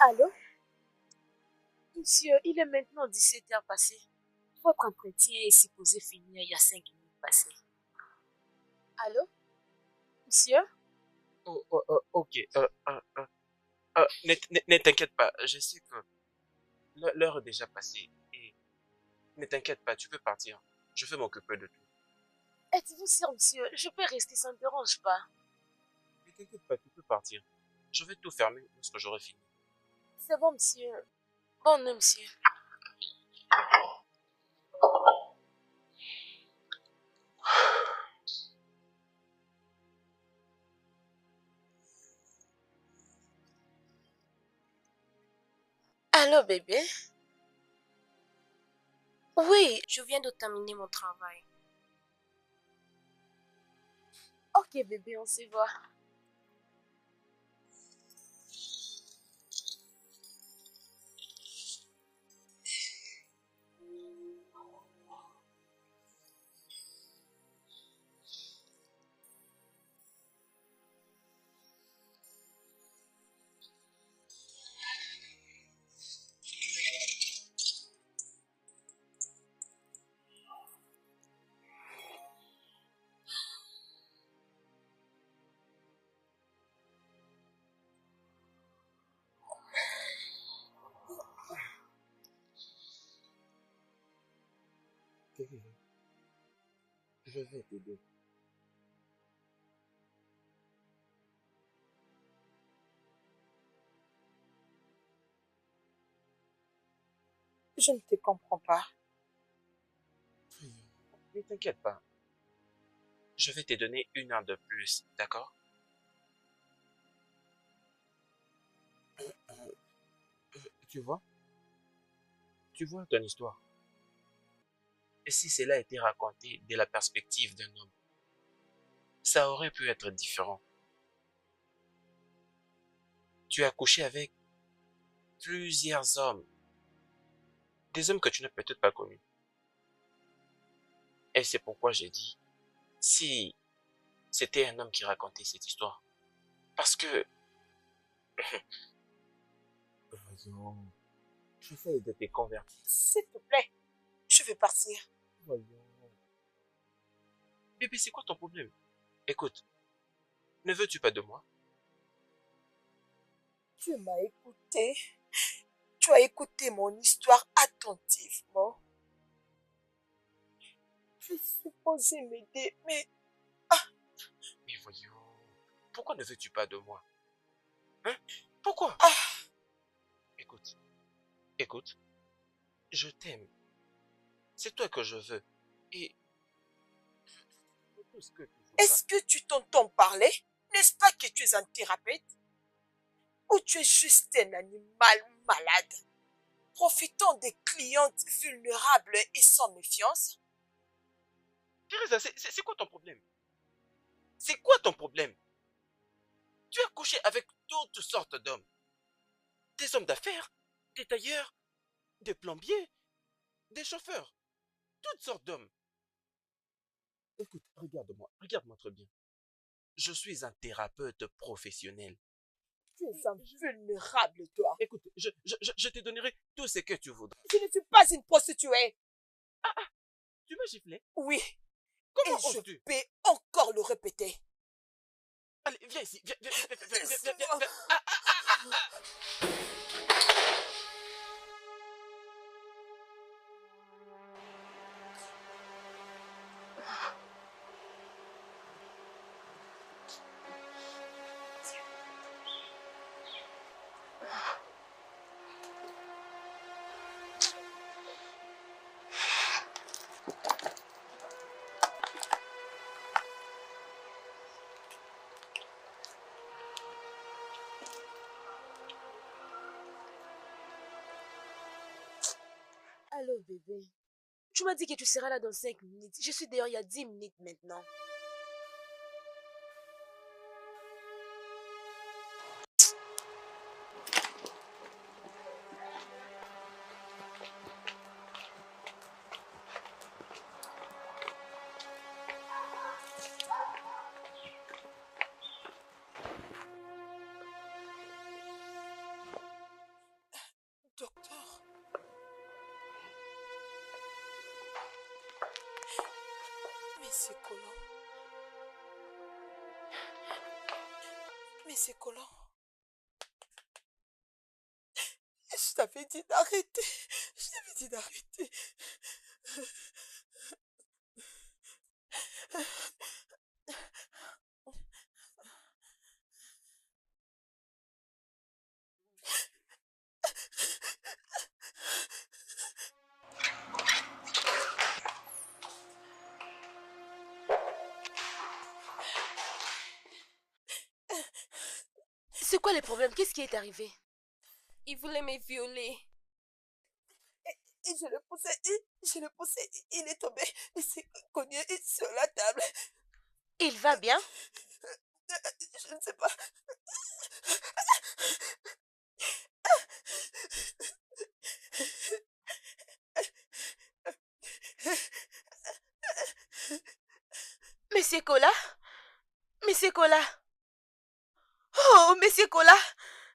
Allô? Monsieur, il est maintenant 17h passées. Votre entretien est supposé finir il y a 5 minutes passées. Allô? Monsieur? Ok. Ne t'inquiète pas, je sais que l'heure est déjà passée. Et ne t'inquiète pas, tu peux partir. Je vais m'occuper de tout. Êtes-vous sûr, monsieur? Je peux rester, ça ne me dérange pas. Ne t'inquiète pas, tu peux partir. Je vais tout fermer lorsque j'aurai fini. C'est bon, monsieur. Bonne nuit, monsieur. Allô, bébé? Oui, je viens de terminer mon travail. Ok, bébé, on se voit. Kevin, je vais t'aider. Je ne te comprends pas. Ne t'inquiète pas. Je vais te donner 1 heure de plus, d'accord? Tu vois? Tu vois ton histoire. Et si cela était raconté de la perspective d'un homme, ça aurait pu être différent. Tu as couché avec plusieurs hommes, des hommes que tu n'as peut-être pas connus. Et c'est pourquoi j'ai dit, si c'était un homme qui racontait cette histoire, parce que, voyons, j'essaie de te convertir. S'il te plaît, je vais partir. Voyons. Bébé, c'est quoi ton problème? Écoute, ne veux-tu pas de moi? Tu m'as écouté. Tu as écouté mon histoire attentivement. Tu es supposé m'aider, mais Mais voyons, pourquoi ne veux-tu pas de moi? Hein? Pourquoi? Écoute, écoute, je t'aime. C'est toi que je veux. Et tout ce que tu voudras. est-ce que tu t'entends parler? N'est-ce pas que tu es un thérapeute? Ou tu es juste un animal malade, profitant des clientes vulnérables et sans méfiance? Teresa, c'est quoi ton problème? C'est quoi ton problème? Tu as couché avec toutes sortes d'hommes. Des hommes d'affaires, des tailleurs, des plombiers, des chauffeurs. Toutes sortes d'hommes. Écoute, regarde-moi très bien. Je suis un thérapeute professionnel. Tu es un vulnérable, toi. Écoute, je te donnerai tout ce que tu voudras. Je ne suis pas une prostituée. Tu m'as giflé? Oui, Comment et je oses-tu? peux encore le répéter. Allez, viens ici. Viens. Laisse-moi. Allô, bébé. Tu m'as dit que tu seras là dans 5 minutes. Je suis dehors il y a 10 minutes maintenant. c'est collant. Mais c'est collant. Je t'avais dit d'arrêter. Je t'avais dit d'arrêter. C'est quoi le problème? Qu'est-ce qui est arrivé? Il voulait me violer. Et je le poussais, il est tombé, il s'est cogné sur la table. Il va bien? Je ne sais pas. Monsieur Cola? Monsieur Cola? Oh, Monsieur Cola!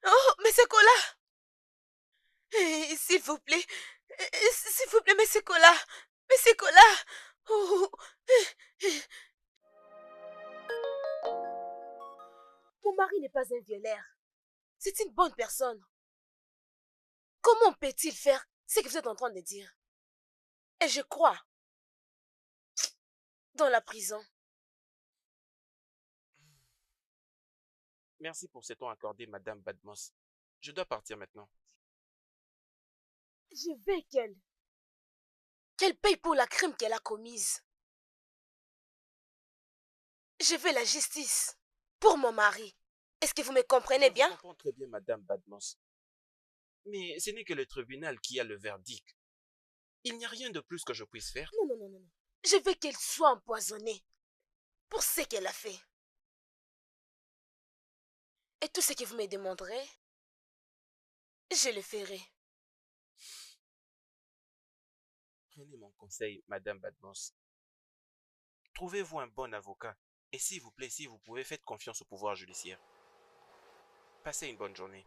Oh, Monsieur Cola! S'il vous plaît, Monsieur Cola! Monsieur Cola! Oh. Mon mari n'est pas un violeur. C'est une bonne personne. Comment peut-il faire ce que vous êtes en train de dire? Et je crois dans la prison. Merci pour ce temps accordé, Madame Badmos. Je dois partir maintenant. Je veux qu'elle paye pour la crime qu'elle a commise. Je veux la justice pour mon mari. Est-ce que vous me comprenez bien? Je comprends très bien, Madame Badmos. Mais ce n'est que le tribunal qui a le verdict. Il n'y a rien de plus que je puisse faire. Non. Je veux qu'elle soit empoisonnée pour ce qu'elle a fait. Et tout ce que vous me demanderez, je le ferai. Prenez mon conseil, Madame Badmos. Trouvez-vous un bon avocat. Et s'il vous plaît, si vous pouvez, faites confiance au pouvoir judiciaire. Passez une bonne journée.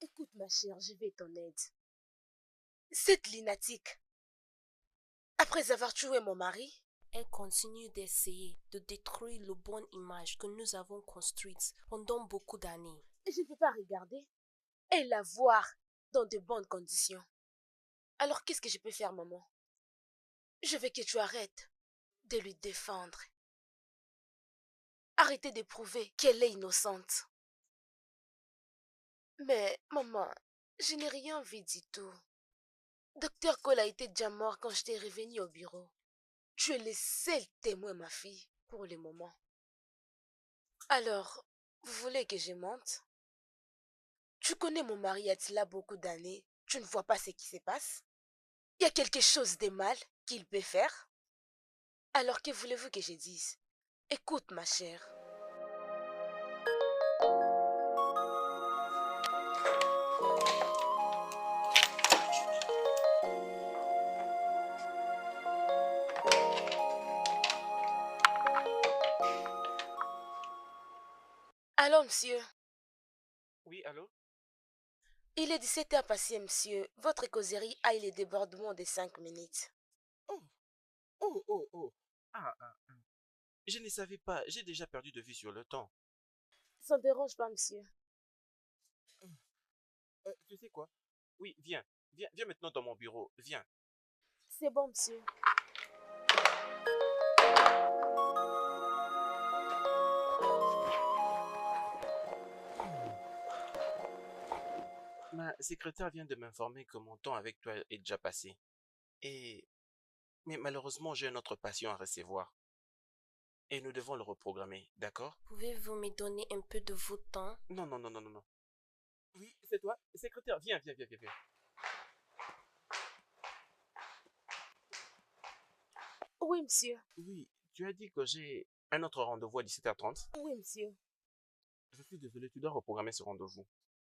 Écoute ma chère, je vais ton aide. Cette lunatique, après avoir tué mon mari, Elle continue d'essayer de détruire la bonne image que nous avons construite pendant beaucoup d'années. je ne peux pas regarder et la voir dans de bonnes conditions. Alors qu'est-ce que je peux faire, maman? Je veux que tu arrêtes de lui défendre. Arrêtez de prouver qu'elle est innocente. Mais, maman, je n'ai rien vu du tout. Docteur Cole a été déjà mort quand j'étais revenue au bureau. Tu es le seul témoin, ma fille, pour le moment. Alors, vous voulez que je mente? Tu connais mon mari il y a de cela beaucoup d'années. Tu ne vois pas ce qui se passe? Il y a quelque chose de mal qu'il peut faire? Alors que voulez-vous que je dise? Écoute, ma chère. Allô, monsieur. Oui, allô? Il est 17h passé, monsieur. Votre causerie a eu le débordement de 5 minutes. Oh. Ah. Je ne savais pas. J'ai déjà perdu de vue sur le temps. Ça ne dérange pas, monsieur. Tu sais quoi? Oui, viens maintenant dans mon bureau. Viens. C'est bon, monsieur. Ma secrétaire vient de m'informer que mon temps avec toi est déjà passé. Mais malheureusement, j'ai un autre patient à recevoir. Et nous devons le reprogrammer, d'accord? Pouvez-vous me donner un peu de votre temps? Non. Oui, c'est toi. Secrétaire, viens. Oui, monsieur. Oui, tu as dit que j'ai un autre rendez-vous à 17h30. Oui, monsieur. Je suis désolé, tu dois reprogrammer ce rendez-vous.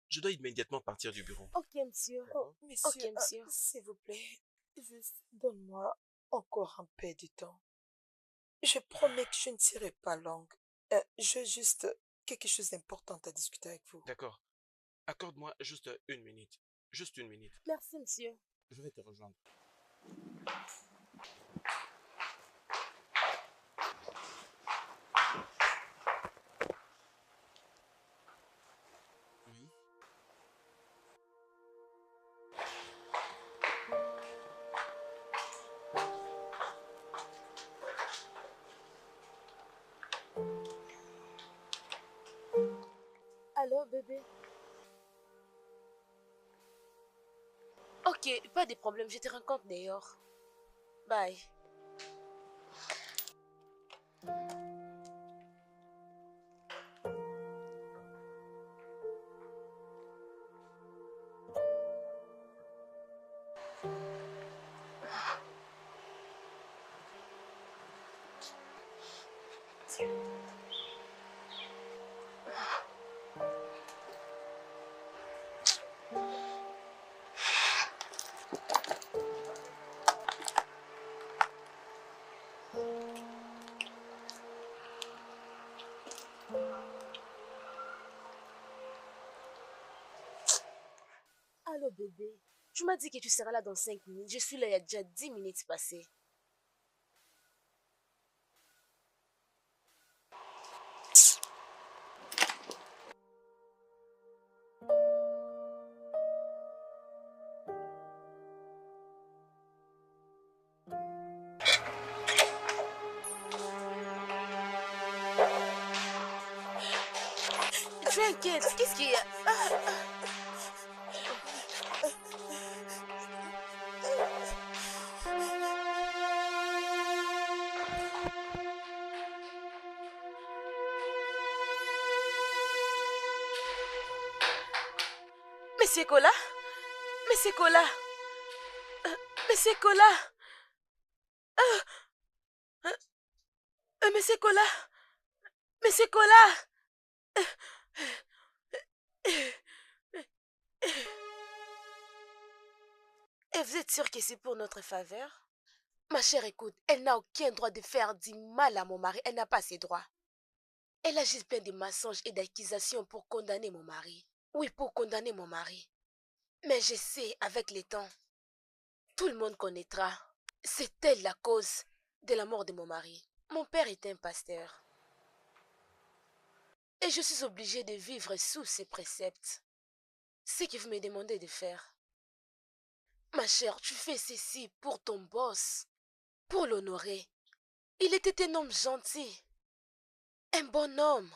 Je dois immédiatement partir du bureau. Ok, monsieur. Oh, monsieur, Ok, monsieur. s'il vous plaît, juste donne-moi encore un peu de temps. Je promets que je ne serai pas longue. J'ai juste quelque chose d'important à discuter avec vous. D'accord. Accorde-moi juste une minute. Juste une minute. Merci, monsieur. Je vais te rejoindre. Oui. Allô, bébé? Ok, pas de problème, je te rencontre dehors. Bye. Allô, bébé? Tu m'as dit que tu seras là dans 5 minutes. Je suis là il y a déjà 10 minutes passées. Tu inquiète, qu'est-ce qu'il y a? Monsieur Cola? Monsieur Cola? Monsieur Cola? Monsieur Cola? Monsieur Cola? Et vous êtes sûr que c'est pour notre faveur? Ma chère, écoute, elle n'a aucun droit de faire du mal à mon mari. Elle n'a pas ses droits. Elle a juste plein de mensonges et d'accusations pour condamner mon mari. Oui, pour condamner mon mari. Mais je sais, avec le temps, tout le monde connaîtra. C'est elle la cause de la mort de mon mari. Mon père est un pasteur. Et je suis obligée de vivre sous ses préceptes. Ce que vous me demandez de faire. Ma chère, tu fais ceci pour ton boss, pour l'honorer. Il était un homme gentil, un bon homme.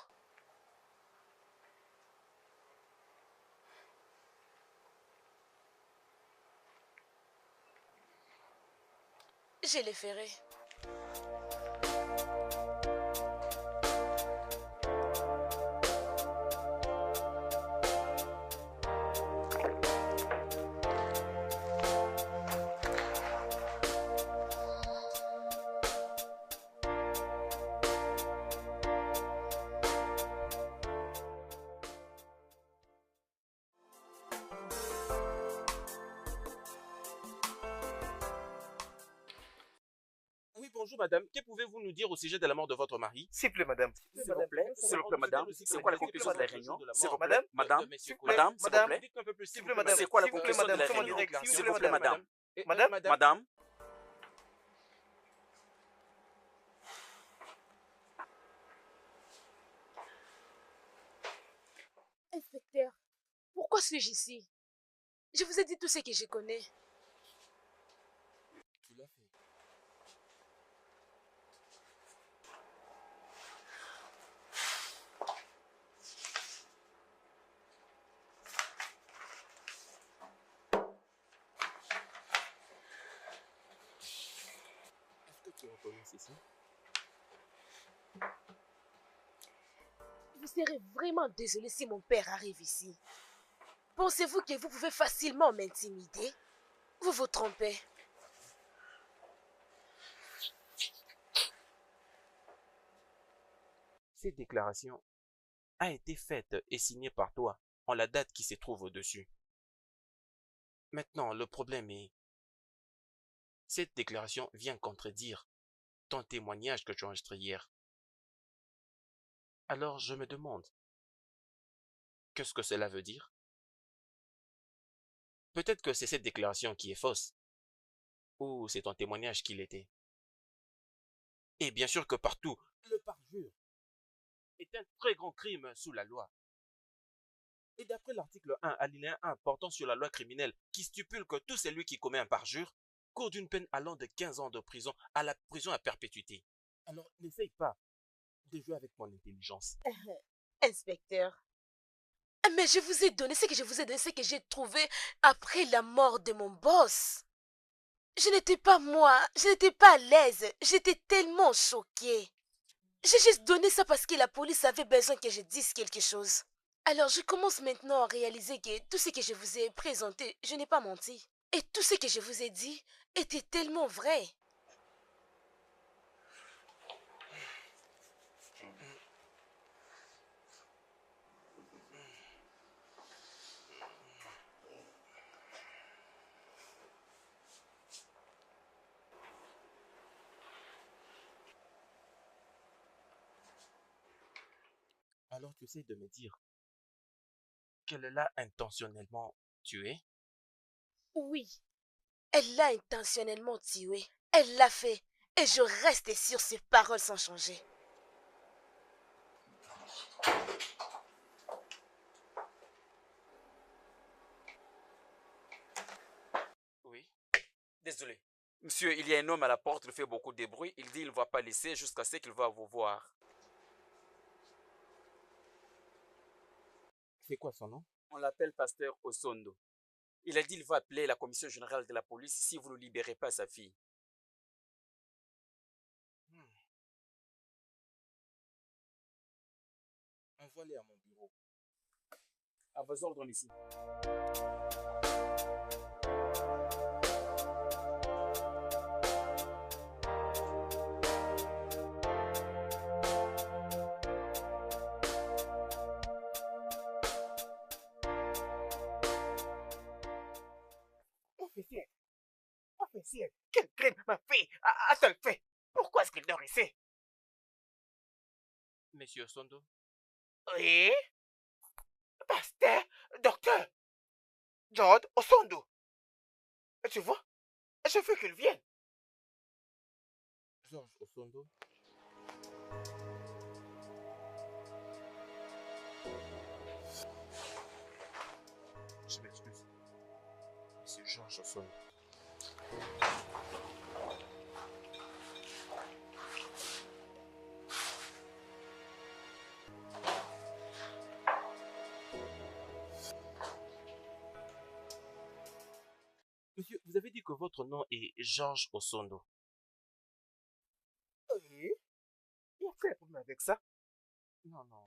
Je le ferai. Oui, bonjour madame. Que pouvez-vous nous dire au sujet de la mort de votre mari? S'il vous plaît, madame. S'il vous plaît, madame, c'est quoi la conclusion de la réunion? S'il vous plaît, Madame, madame, madame, s'il vous madame, plaît. Dites-moi un peu plus, s'il vous plaît, madame. C'est quoi la S'il vous plaît, conclusion de madame, la soyons réunion? directs, là. S'il vous plaît, madame. Madame, Madame, Inspecteur, pourquoi suis-je ici? Je vous ai dit tout ce que je connais. Tu l'as fait. Est-ce que tu reconnais ceci? Vous serez vraiment désolé si mon père arrive ici. Pensez-vous que vous pouvez facilement m'intimider? Vous vous trompez. Cette déclaration a été faite et signée par toi en la date qui se trouve au-dessus. Maintenant, le problème est, cette déclaration vient contredire ton témoignage que tu as enregistré hier. Alors je me demande, qu'est-ce que cela veut dire? Peut-être que c'est cette déclaration qui est fausse, ou c'est ton témoignage qui l'était. Et bien sûr que partout, le parjure est un très grand crime sous la loi. Et d'après l'article 1, alinéa 1, portant sur la loi criminelle, qui stipule que tout celui qui commet un parjure court d'une peine allant de 15 ans de prison à la prison à perpétuité. Alors n'essaye pas de jouer avec mon intelligence. Inspecteur. Mais je vous ai donné ce que je vous ai donné, ce que j'ai trouvé après la mort de mon boss. Je n'étais pas moi, je n'étais pas à l'aise, j'étais tellement choquée. J'ai juste donné ça parce que la police avait besoin que je dise quelque chose. Alors je commence maintenant à réaliser que tout ce que je vous ai présenté, je n'ai pas menti. Et tout ce que je vous ai dit était tellement vrai. Alors tu essaies de me dire qu'elle l'a intentionnellement tué? Oui, elle l'a intentionnellement tué. Elle l'a fait. Et je reste sur ses paroles sans changer. Oui. Désolé. Monsieur, il y a un homme à la porte, il fait beaucoup de bruit. Il dit qu'il ne va pas laisser jusqu'à ce qu'il va vous voir. C'est quoi son nom? On l'appelle pasteur Osondo. Il a dit qu'il va appeler la commission générale de la police si vous ne libérez pas sa fille. Envoie-les à mon bureau. À vos ordres ici. Officier, officier, quel crime ma fille a-t-elle fait? Pourquoi est-ce qu'il dort ici? Monsieur Sondo, Oui? Pasteur, docteur, George Osondo. Tu vois, je veux qu'il vienne. Georges Osondo. Je m'excuse. Monsieur Georges Osondo. Monsieur, vous avez dit que votre nom est Georges Osondo. Oui? Il y a quel problème avec ça? Non, non.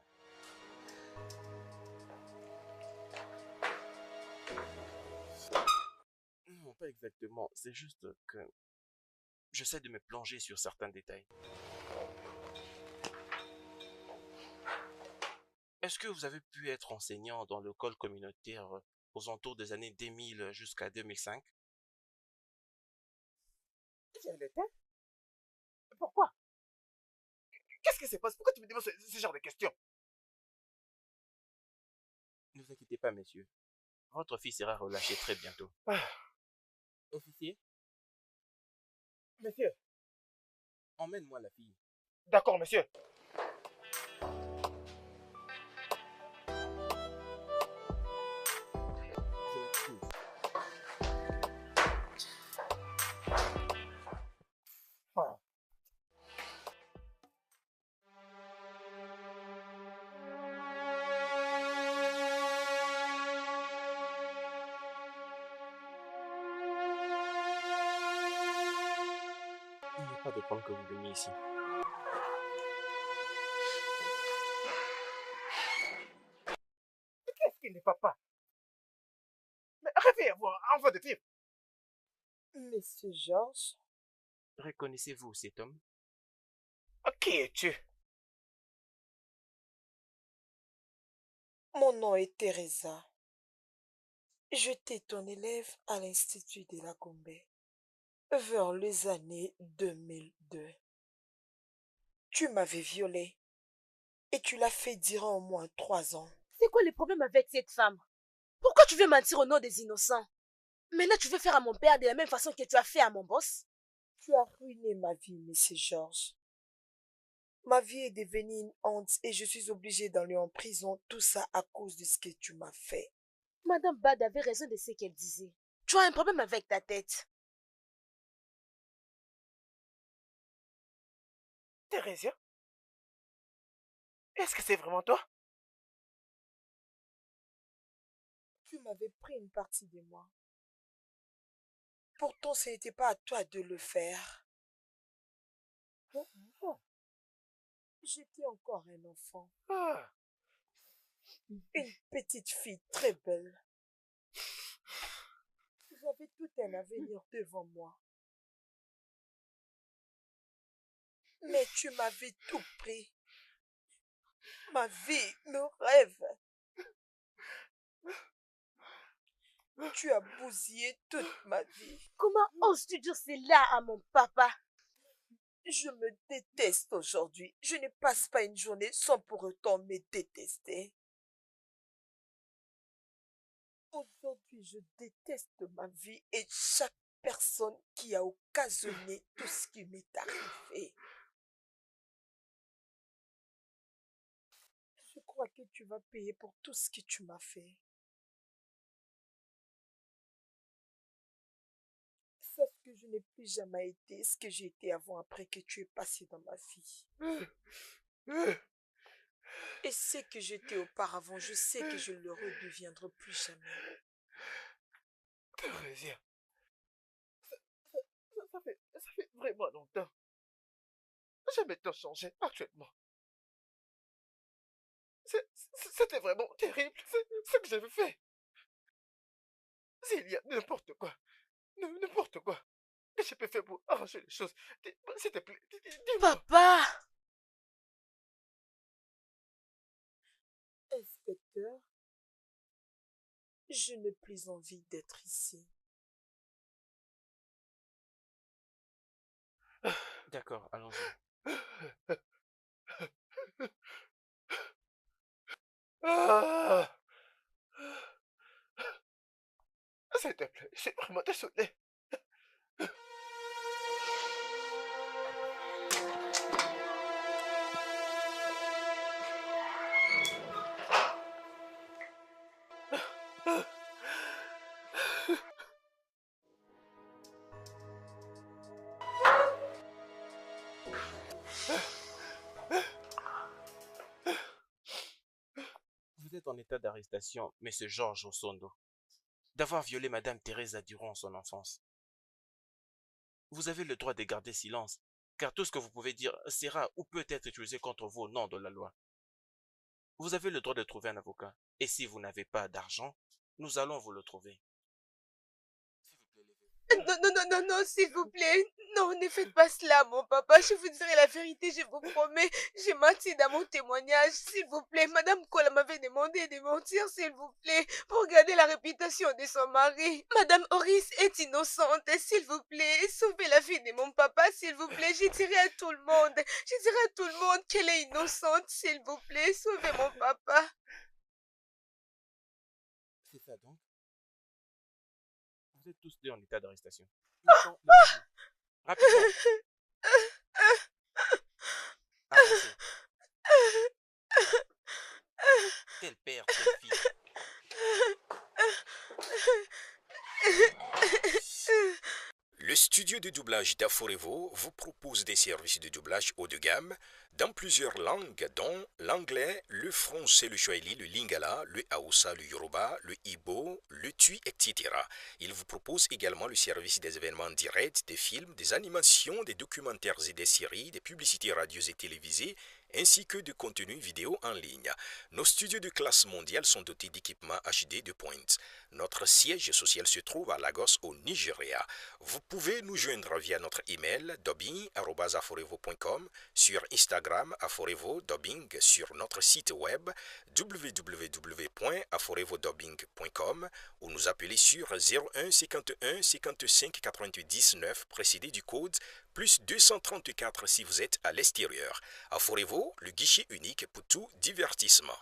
Non, pas exactement. C'est juste que j'essaie de me plonger sur certains détails. Est-ce que vous avez pu être enseignant dans l'école communautaire aux alentours des années 2000 jusqu'à 2005? Je l'étais? Pourquoi? Qu'est-ce qui se passe? Pourquoi tu me demandes ce genre de questions? Ne vous inquiétez pas, messieurs. Votre fille sera relâchée très bientôt. Officier, Monsieur. emmène-moi la fille. D'accord, monsieur. Je m'excuse. Ah. Il n'y a pas de problème que vous veniez ici. Qu'est-ce qui ne va pas? Mais réveillez-vous, enfant de vivre. Monsieur Georges, Reconnaissez-vous cet homme? Qui es-tu? Mon nom est Teresa. J'étais ton élève à l'Institut de la Gombe vers les années 2002. Tu m'avais violée et tu l'as fait durant au moins 3 ans. C'est quoi le problème avec cette femme? Pourquoi tu veux mentir au nom des innocents? Maintenant, tu veux faire à mon père de la même façon que tu as fait à mon boss? Tu as ruiné ma vie, Monsieur Georges. Ma vie est devenue une honte et je suis obligée d'aller en prison, tout ça à cause de ce que tu m'as fait. Madame Bad avait raison de ce qu'elle disait. Tu as un problème avec ta tête. Thérésia, est-ce que c'est vraiment toi? Tu m'avais pris une partie de moi. Pourtant, ce n'était pas à toi de le faire. J'étais encore un enfant. Ah, Une petite fille très belle. J'avais tout un avenir devant moi. Mais tu m'avais tout pris. Ma vie, mes rêves. Tu as bousillé toute ma vie. Comment oses-tu dire cela à mon papa? Je me déteste aujourd'hui. Je ne passe pas une journée sans pour autant me détester. Aujourd'hui, je déteste ma vie et chaque personne qui a occasionné tout ce qui m'est arrivé. Je crois que tu vas payer pour tout ce que tu m'as fait. Sache que je n'ai plus jamais été ce que j'ai été avant après que tu es passé dans ma vie. Et ce que j'étais auparavant, je sais que je ne le redeviendrai plus jamais. Thérésia, ça fait vraiment longtemps. Jamais tant changé actuellement. C'était vraiment terrible ce que j'avais fait. S'il y a n'importe quoi que je peux faire pour arranger les choses, s'il te plaît, dis-moi. Papa! Inspecteur, je n'ai plus envie d'être ici. D'accord, allons-y. Ah, s'il te plaît, je suis vraiment désolé. Vous êtes en état d'arrestation, Monsieur Georges Osondo, d'avoir violé Madame Teresa durant son enfance. Vous avez le droit de garder silence, car tout ce que vous pouvez dire sera ou peut être utilisé contre vous au nom de la loi. Vous avez le droit de trouver un avocat, et si vous n'avez pas d'argent, nous allons vous le trouver. Non, non, non, non, non, s'il vous plaît. Non, ne faites pas cela, mon papa. Je vous dirai la vérité, je vous promets. J'ai menti dans mon témoignage. S'il vous plaît, Madame Kola m'avait demandé de mentir, s'il vous plaît, pour garder la réputation de son mari. Madame Horis est innocente, s'il vous plaît. Sauvez la vie de mon papa, s'il vous plaît. Je dirai à tout le monde. Je dirai à tout le monde qu'elle est innocente, s'il vous plaît. Sauvez mon papa. C'est ça donc? Vous êtes tous deux en état d'arrestation. Maintenant, levez-vous. Rapidement. Avancez. Tel père, telle fille. Le studio de doublage d'Aforevo vous propose des services de doublage haut de gamme dans plusieurs langues, dont l'anglais, le français, le swahili, le lingala, le haoussa, le yoruba, le ibo, le tui, etc. Il vous propose également le service des événements directs, des films, des animations, des documentaires et des séries, des publicités radios et télévisées, ainsi que de contenus vidéo en ligne. Nos studios de classe mondiale sont dotés d'équipements HD de pointe. Notre siège social se trouve à Lagos au Nigeria. Vous pouvez nous joindre via notre email dubbing@aforevo.com, sur Instagram Aforevo Dubbing, sur notre site web www.aforevodubbing.com ou nous appeler sur 01 51 55 88 19 précédé du code plus 234 si vous êtes à l'extérieur. Aforevo, le guichet unique pour tout divertissement.